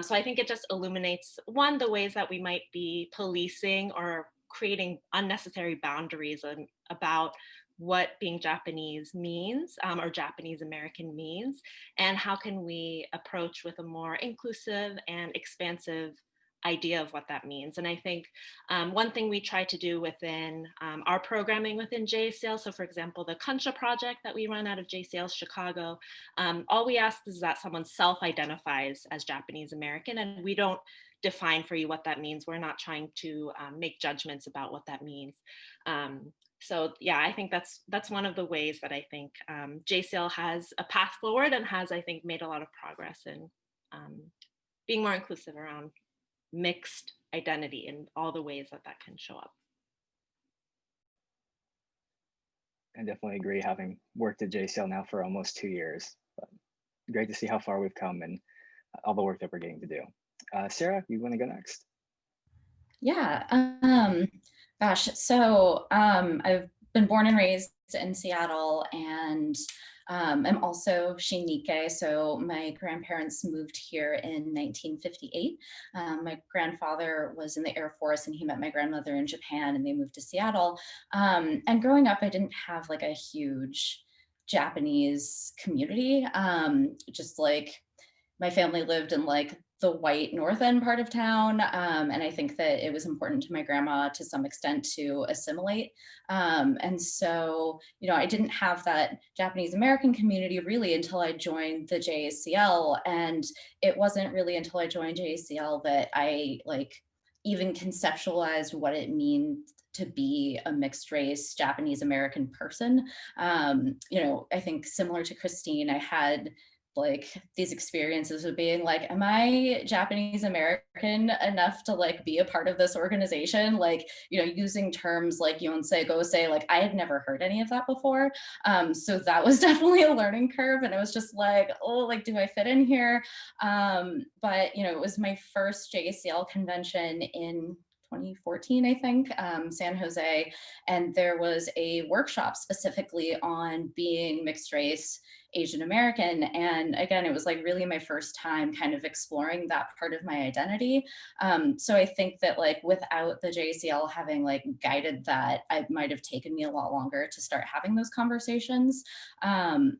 So I think it just illuminates, one, the ways that we might be policing or creating unnecessary boundaries about what being Japanese means, or Japanese American means, and how can we approach with a more inclusive and expansive idea of what that means. And I think one thing we try to do within our programming within JCL, so for example, the Kansha project that we run out of JCL Chicago, all we ask is that someone self-identifies as Japanese American, and we don't define for you what that means. We're not trying to make judgments about what that means. So yeah, I think that's one of the ways that I think JCL has a path forward and has, I think, made a lot of progress in being more inclusive around mixed identity in all the ways that that can show up. I definitely agree, having worked at JCL now for almost 2 years. But great to see how far we've come and all the work that we're getting to do. Sarah, you want to go next? Yeah, gosh, so I've been born and raised in Seattle, and I'm also Shim Nikkei, so my grandparents moved here in 1958. My grandfather was in the Air Force, and he met my grandmother in Japan, and they moved to Seattle. And growing up, I didn't have like a huge Japanese community. Just like my family lived in like the white North End part of town. And I think that it was important to my grandma to some extent to assimilate. And so, I didn't have that Japanese American community really until I joined the JACL. And it wasn't really until I joined JACL that I even conceptualized what it means to be a mixed race Japanese American person. I think similar to Christine, I had these experiences of being like, am I Japanese American enough to be a part of this organization? Using terms like yonsei, gosei, I had never heard any of that before. So that was definitely a learning curve. And it was just like, oh, do I fit in here? But, it was my first JACL convention in 2014, I think, San Jose. And there was a workshop specifically on being mixed race Asian American. And again, it was really my first time kind of exploring that part of my identity. So I think that without the JACL having guided that, it might have taken me a lot longer to start having those conversations. I'm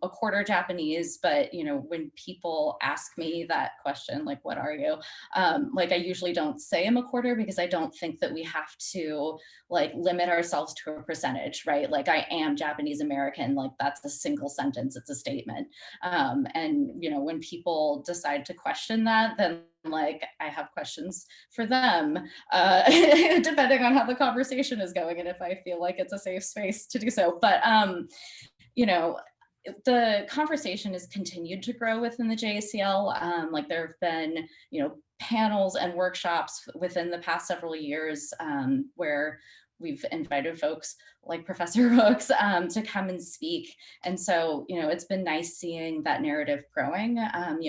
a quarter Japanese, but when people ask me that question, what are you? I usually don't say I'm a quarter, because I don't think that we have to limit ourselves to a percentage, right? I am Japanese American, that's a single sentence, it's a statement. And when people decide to question that, then I have questions for them, depending on how the conversation is going and if I feel like it's a safe space to do so. But the conversation has continued to grow within the JACL. There have been, panels and workshops within the past several years where we've invited folks like Professor Rooks to come and speak. And so, it's been nice seeing that narrative growing.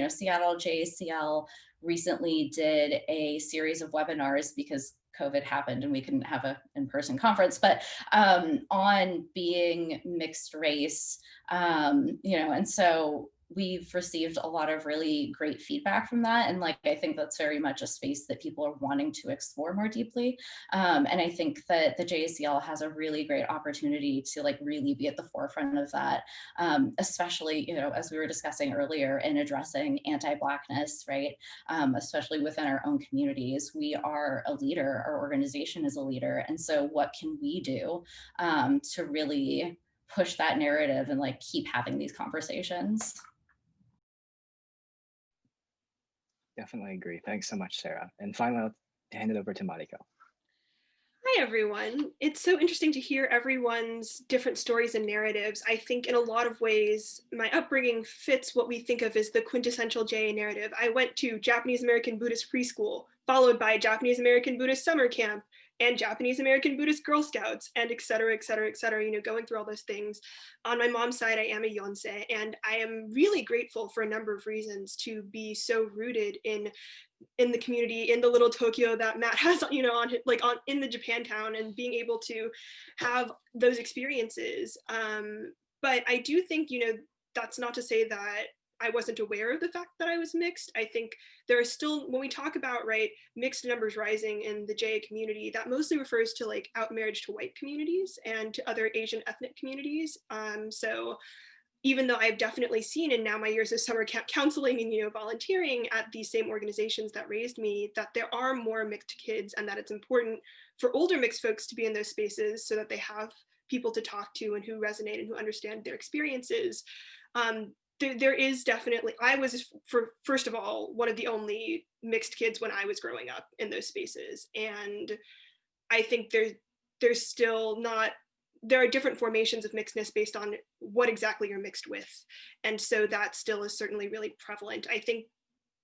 Seattle JACL recently did a series of webinars because COVID happened and we couldn't have an in-person conference, but on being mixed race, and so we've received a lot of really great feedback from that. And I think that's very much a space that people are wanting to explore more deeply. And I think that the JACL has a really great opportunity to really be at the forefront of that, especially, as we were discussing earlier, in addressing anti-Blackness, right? Especially within our own communities. We are a leader, our organization is a leader. And so what can we do to really push that narrative and keep having these conversations? Definitely agree. Thanks so much, Sarah. And finally, I'll hand it over to Mariko. Hi, everyone. It's so interesting to hear everyone's different stories and narratives. I think in a lot of ways, my upbringing fits what we think of as the quintessential JA narrative. I went to Japanese American Buddhist preschool, followed by Japanese American Buddhist summer camp, and Japanese American Buddhist Girl Scouts, and et cetera, et cetera, et cetera, you know, going through all those things. On my mom's side, I am a Yonsei, and I am really grateful for a number of reasons to be so rooted in the community, in the little Tokyo that Matt has, you know, in the Japantown, and being able to have those experiences. But I do think, you know, that's not to say that I wasn't aware of the fact that I was mixed. I think there are still, when we talk about, right, mixed numbers rising in the JA community, that mostly refers to like out marriage to white communities and to other Asian ethnic communities. So even though I've definitely seen in now my years of summer camp counseling and, you know, volunteering at these same organizations that raised me, that there are more mixed kids, and that it's important for older mixed folks to be in those spaces so that they have people to talk to and who resonate and who understand their experiences. There is definitely, I was, first of all, one of the only mixed kids when I was growing up in those spaces. And I think there's still not, there are different formations of mixedness based on what exactly you're mixed with. And so that still is certainly really prevalent. I think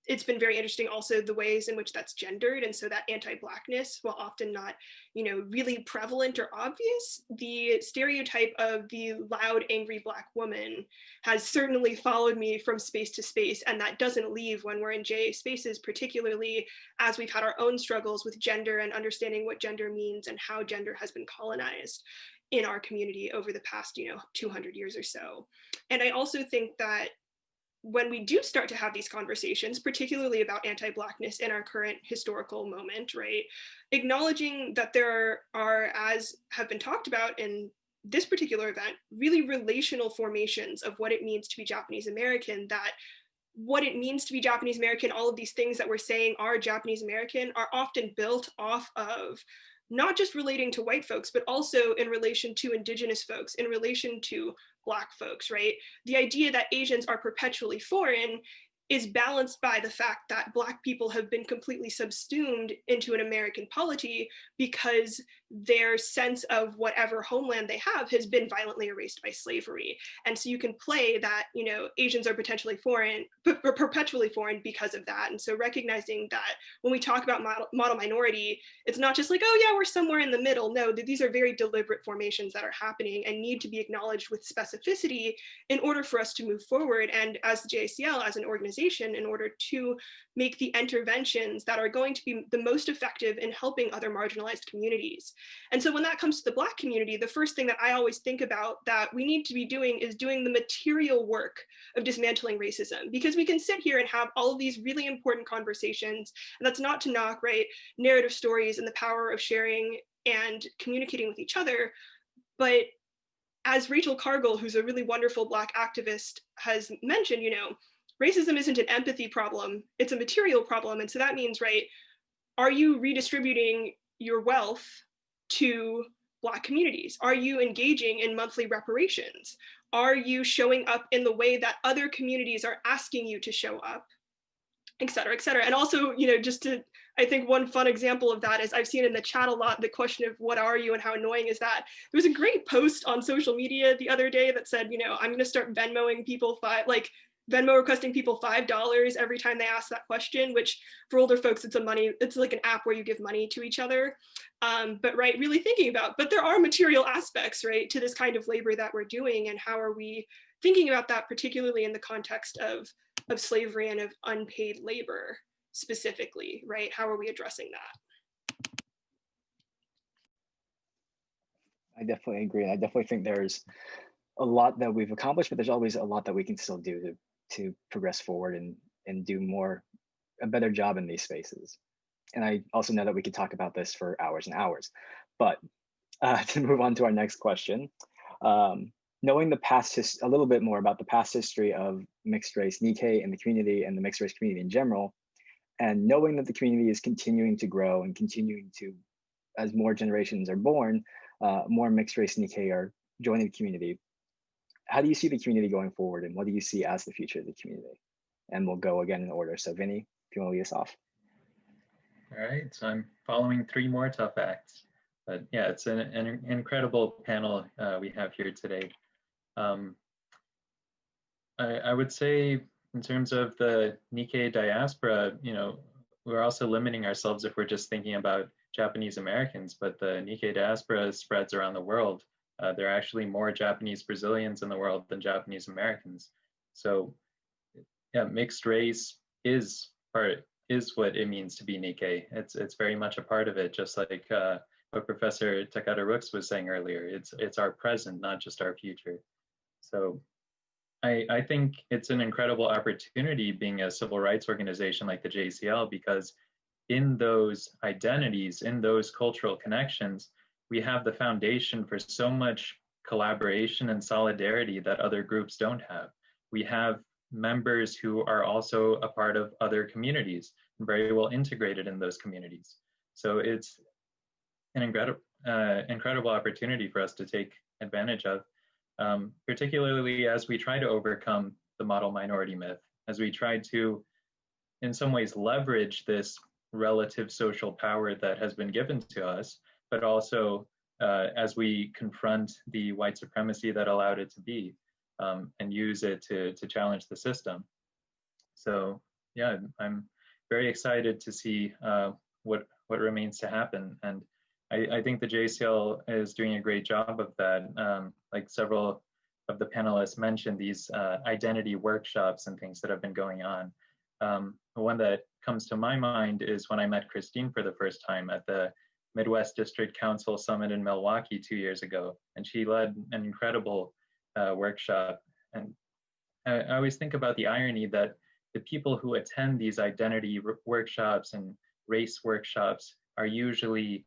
it's been very interesting also the ways in which that's gendered. And so that anti-Blackness, while often not, you know, really prevalent or obvious, the stereotype of the loud, angry Black woman has certainly followed me from space to space. And that doesn't leave when we're in JA spaces, particularly as we've had our own struggles with gender and understanding what gender means and how gender has been colonized in our community over the past, you know, 200 years or so. And I also think that when we do start to have these conversations, particularly about anti-Blackness in our current historical moment, right, acknowledging that there are, as have been talked about in this particular event, really relational formations of what it means to be Japanese American, that what it means to be Japanese American, all of these things that we're saying are Japanese American, are often built off of not just relating to white folks, but also in relation to Indigenous folks, in relation to Black folks, right? The idea that Asians are perpetually foreign is balanced by the fact that Black people have been completely subsumed into an American polity because their sense of whatever homeland they have has been violently erased by slavery. And so you can play that, you know, Asians are potentially foreign, or perpetually foreign because of that. And so recognizing that when we talk about model minority, it's not just like, oh yeah, we're somewhere in the middle. No, these are very deliberate formations that are happening and need to be acknowledged with specificity in order for us to move forward. And as the JACL, as an organization, in order to make the interventions that are going to be the most effective in helping other marginalized communities. And so when that comes to the Black community, the first thing that I always think about that we need to be doing is doing the material work of dismantling racism, because we can sit here and have all of these really important conversations, and that's not to knock, right, narrative stories and the power of sharing and communicating with each other. But as Rachel Cargill, who's a really wonderful Black activist, has mentioned, you know, racism isn't an empathy problem, it's a material problem. And so that means, right, are you redistributing your wealth to Black communities? Are you engaging in monthly reparations? Are you showing up in the way that other communities are asking you to show up? Et cetera, et cetera. And also, you know, just to, I think one fun example of that is I've seen in the chat a lot the question of what are you and how annoying is that? There was a great post on social media the other day that said, you know, I'm going to start Venmoing people Venmo requesting people $5 every time they ask that question, which for older folks, it's like an app where you give money to each other. But right, really thinking about, but there are material aspects, right, to this kind of labor that we're doing, and how are we thinking about that, particularly in the context of slavery and of unpaid labor specifically, right? How are we addressing that? I definitely agree. I definitely think there's a lot that we've accomplished, but there's always a lot that we can still do to progress forward and do a better job in these spaces. And I also know that we could talk about this for hours and hours, but to move on to our next question, knowing a little bit more about the past history of mixed race Nikkei and the community and the mixed race community in general, and knowing that the community is continuing to grow and continuing to, as more generations are born, more mixed race Nikkei are joining the community. How do you see the community going forward, and what do you see as the future of the community? And we'll go again in order. So Vini, if you want to lead us off. All right, so I'm following 3 more tough acts. But yeah, it's an incredible panel we have here today. I would say in terms of the Nikkei diaspora, you know, we're also limiting ourselves if we're just thinking about Japanese Americans, but the Nikkei diaspora spreads around the world. There are actually more Japanese Brazilians in the world than Japanese Americans. So yeah, mixed race is what it means to be Nikkei. It's very much a part of it, just like what Professor Takada Rooks was saying earlier. It's our present, not just our future. So I think it's an incredible opportunity being a civil rights organization like the JCL, because in those identities, in those cultural connections, we have the foundation for so much collaboration and solidarity that other groups don't have. We have members who are also a part of other communities and very well integrated in those communities. So it's an incredible opportunity for us to take advantage of, particularly as we try to overcome the model minority myth, as we try to, in some ways, leverage this relative social power that has been given to us, but also as we confront the white supremacy that allowed it to be, and use it to challenge the system. So yeah, I'm very excited to see what remains to happen. And I think the JCL is doing a great job of that. Like several of the panelists mentioned, these identity workshops and things that have been going on. The one that comes to my mind is when I met Christine for the first time at the Midwest District Council Summit in Milwaukee 2 years ago. And she led an incredible workshop. And I always think about the irony that the people who attend these identity workshops and race workshops are usually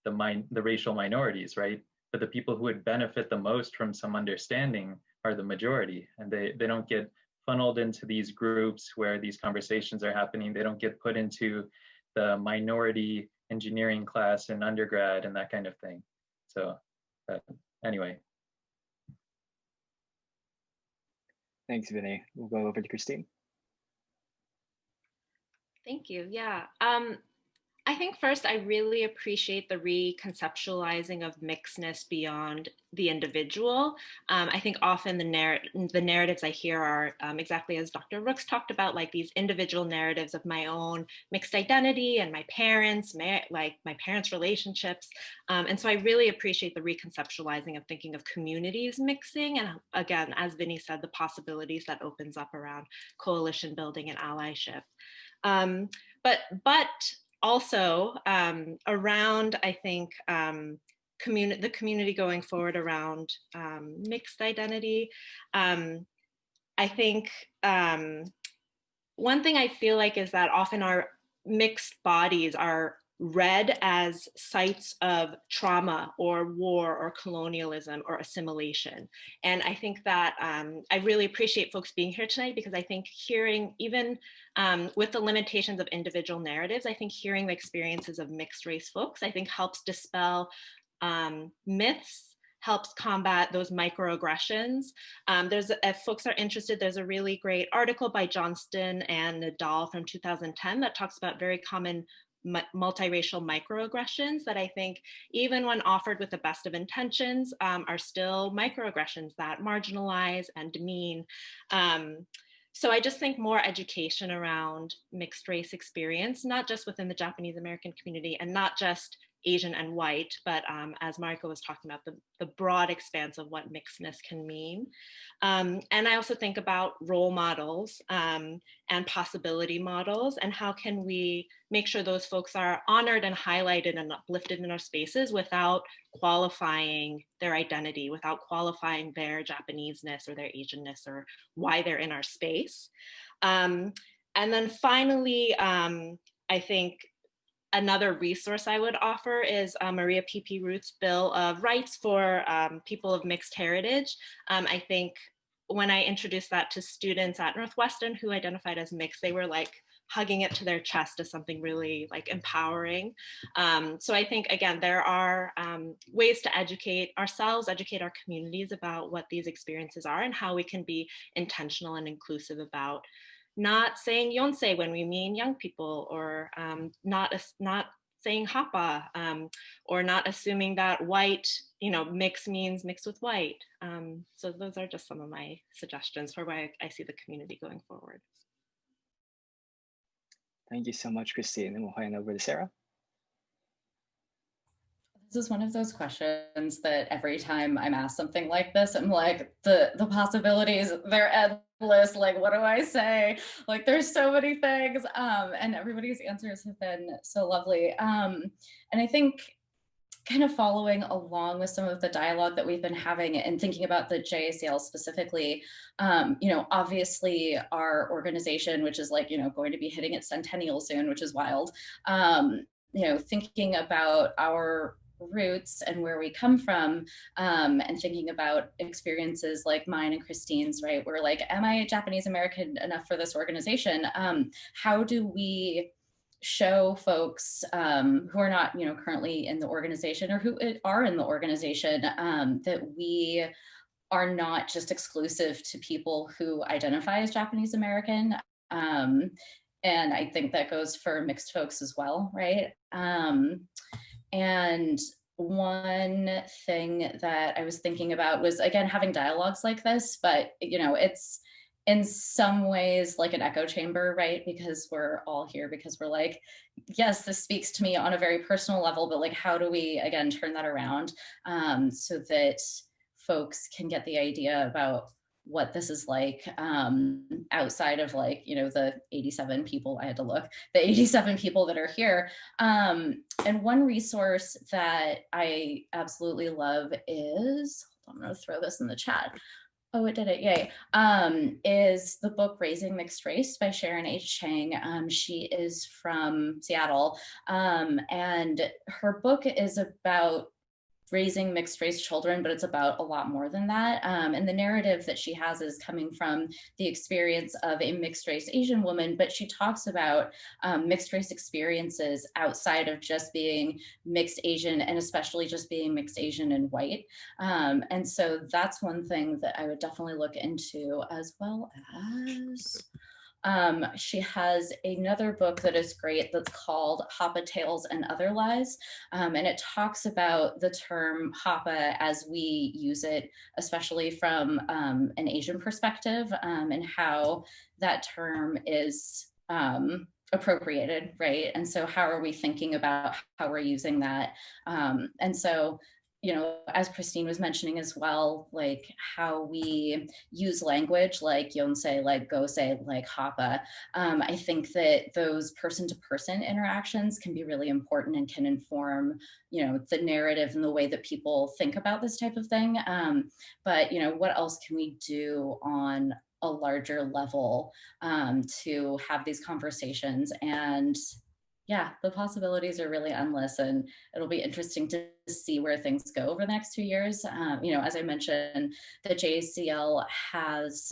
the racial minorities, right? But the people who would benefit the most from some understanding are the majority, and they don't get funneled into these groups where these conversations are happening. They don't get put into the minority engineering class in undergrad and that kind of thing. So anyway. Thanks, Vinny. We'll go over to Christine. Thank you. Yeah. I think first, I really appreciate the reconceptualizing of mixedness beyond the individual. I think often the narratives I hear are exactly as Dr. Rooks talked about, like these individual narratives of my own mixed identity and my parents, like my parents' relationships. And so I really appreciate the reconceptualizing of thinking of communities mixing. And again, as Vinny said, the possibilities that opens up around coalition building and allyship. But also around, I think, the community going forward around mixed identity. I think one thing I feel like is that often our mixed bodies are read as sites of trauma or war or colonialism or assimilation. And I think that I really appreciate folks being here tonight, because I think hearing, even with the limitations of individual narratives, I think hearing the experiences of mixed race folks, I think helps dispel myths, helps combat those microaggressions. If folks are interested, there's a really great article by Johnston and Nadal from 2010 that talks about very common multiracial microaggressions that I think, even when offered with the best of intentions, are still microaggressions that marginalize and demean. So I just think more education around mixed race experience, not just within the Japanese American community and not just Asian and white, but as Mariko was talking about, the broad expanse of what mixedness can mean. And I also think about role models and possibility models, and how can we make sure those folks are honored and highlighted and uplifted in our spaces without qualifying their identity, without qualifying their Japanese-ness or their Asian-ness or why they're in our space. And then finally, I think another resource I would offer is Maria P.P. Ruth's Bill of Rights for People of Mixed Heritage. I think when I introduced that to students at Northwestern who identified as mixed, they were like hugging it to their chest as something really like empowering. So I think, again, there are ways to educate ourselves, educate our communities about what these experiences are and how we can be intentional and inclusive about not saying yonsei when we mean young people, or not saying hapa, or not assuming that white, mix means mixed with white. So those are just some of my suggestions for where I see the community going forward. Thank you so much, Christine. And we'll hand over to Sarah. This is one of those questions that every time I'm asked something like this, I'm like, the possibilities, they're endless. Like, what do I say? Like, there's so many things. And everybody's answers have been so lovely. And I think kind of following along with some of the dialogue that we've been having and thinking about the JACL specifically, obviously our organization, which is like, going to be hitting its centennial soon, which is wild, thinking about our roots and where we come from, and thinking about experiences like mine and Christine's, right? We're like, am I Japanese American enough for this organization? How do we show folks who are not, currently in the organization or who are in the organization, that we are not just exclusive to people who identify as Japanese American? And I think that goes for mixed folks as well, right? And one thing that I was thinking about was, again, having dialogues like this, but, it's in some ways like an echo chamber, right? Because we're all here because we're like, yes, this speaks to me on a very personal level, but like, how do we, again, turn that around so that folks can get the idea about what this is like outside of like, the 87 people, I had to look, the 87 people that are here. And one resource that I absolutely love is, I'm gonna throw this in the chat. Oh, it did it, yay. Is the book Raising Mixed Race by Sharon H. Chang. She is from Seattle, and her book is about raising mixed race children, but it's about a lot more than that. And the narrative that she has is coming from the experience of a mixed race Asian woman, but she talks about mixed race experiences outside of just being mixed Asian, and especially just being mixed Asian and white. And so that's one thing that I would definitely look into, as well as she has another book that is great that's called Hapa Tales and Other Lies. And it talks about the term Hapa as we use it, especially from an Asian perspective, and how that term is appropriated, right? And so how are we thinking about how we're using that? And so, as Christine was mentioning as well, like how we use language like yonsei, like gosei, like hapa. I think that those person-to-person interactions can be really important and can inform, the narrative and the way that people think about this type of thing. But, what else can we do on a larger level to have these conversations? And yeah, the possibilities are really endless, and it'll be interesting to see where things go over the next 2 years. As I mentioned, the JACL has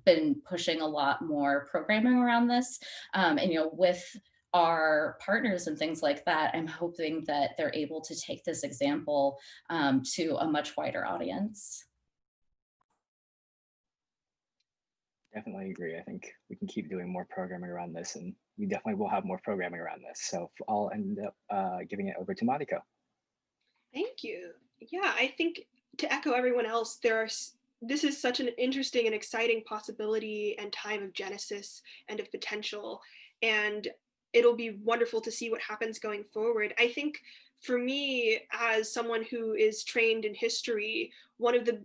been pushing a lot more programming around this, and with our partners and things like that, I'm hoping that they're able to take this example to a much wider audience. Definitely agree. I think we can keep doing more programming around this, and we definitely will have more programming around this. So I'll end up giving it over to Mariko. Thank you. Yeah, I think to echo everyone else, this is such an interesting and exciting possibility and time of genesis and of potential. And it'll be wonderful to see what happens going forward. I think for me, as someone who is trained in history, one of the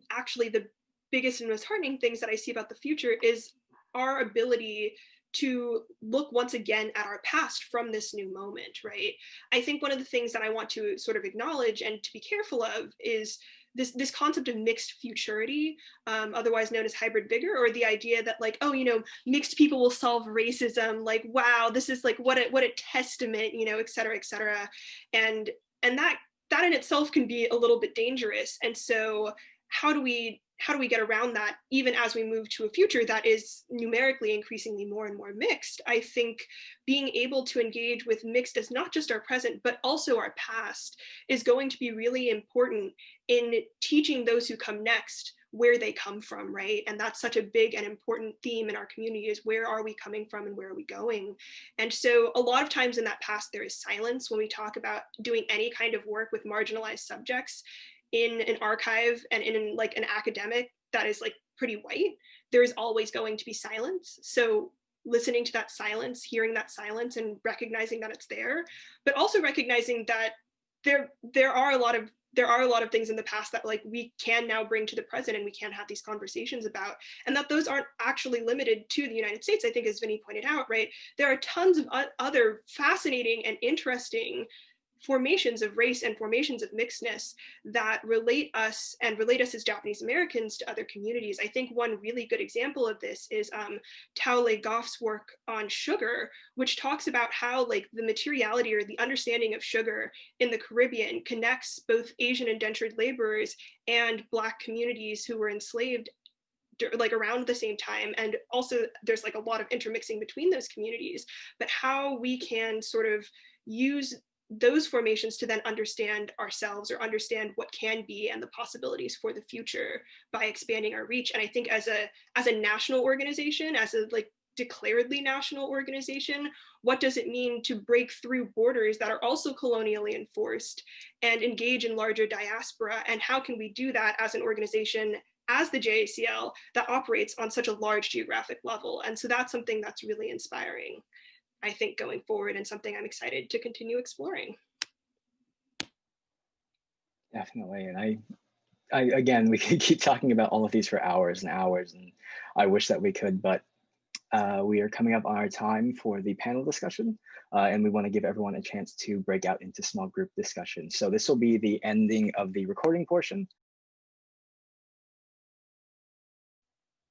biggest and most heartening things that I see about the future is our ability to look once again at our past from this new moment, right? I think one of the things that I want to sort of acknowledge and to be careful of is this concept of mixed futurity, otherwise known as hybrid vigor, or the idea that like, oh, mixed people will solve racism, like, wow, this is like what a testament, et cetera, et cetera. And that in itself can be a little bit dangerous. And so how do we get around that, even as we move to a future that is numerically increasingly more and more mixed? I think being able to engage with mixed as not just our present, but also our past is going to be really important in teaching those who come next where they come from, right? And that's such a big and important theme in our community, is where are we coming from and where are we going? And so a lot of times in that past, there is silence when we talk about doing any kind of work with marginalized subjects in an archive and in like an academic that is like pretty white. There is always going to be silence. So listening to that silence, hearing that silence and recognizing that it's there, but also recognizing that there are a lot of things in the past that like we can now bring to the present and we can have these conversations about, and that those aren't actually limited to the United States. I think, as Vini pointed out, right, there are tons of other fascinating and interesting formations of race and formations of mixedness that relate us as Japanese Americans to other communities. I think one really good example of this is Taole Goff's work on sugar, which talks about how like the materiality or the understanding of sugar in the Caribbean connects both Asian indentured laborers and Black communities who were enslaved like around the same time. And also there's like a lot of intermixing between those communities, but how we can sort of use those formations to then understand ourselves or understand what can be and the possibilities for the future by expanding our reach. And I think as a national organization, as a like declaredly national organization, what does it mean to break through borders that are also colonially enforced and engage in larger diaspora? And how can we do that as an organization, as the JACL, that operates on such a large geographic level? And so that's something that's really inspiring, I think, going forward, and something I'm excited to continue exploring. Definitely. And I again, we could keep talking about all of these for hours and hours, and I wish that we could, but we are coming up on our time for the panel discussion, and we want to give everyone a chance to break out into small group discussion. So this will be the ending of the recording portion.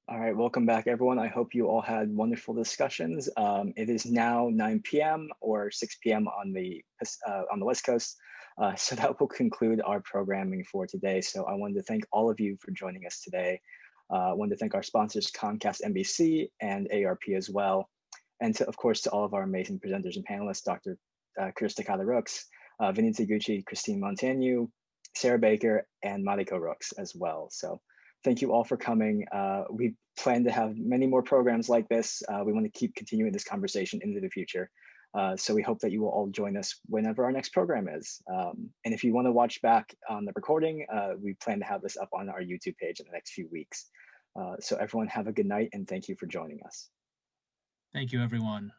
All right, welcome back, everyone. I hope you all had wonderful discussions. It is now 9 p.m. or 6 p.m. on the West Coast, so that will conclude our programming for today. So I wanted to thank all of you for joining us today. I wanted to thank our sponsors, Comcast NBC and ARP as well, and of course to all of our amazing presenters and panelists, Dr. Takada Rooks, Vini Taguchi, Christine Montagno, Sarah Baker, and Mariko Rooks as well. So thank you all for coming. We plan to have many more programs like this. We want to keep continuing this conversation into the future. So we hope that you will all join us whenever our next program is. And if you want to watch back on the recording, we plan to have this up on our YouTube page in the next few weeks. So everyone have a good night, and thank you for joining us. Thank you, everyone.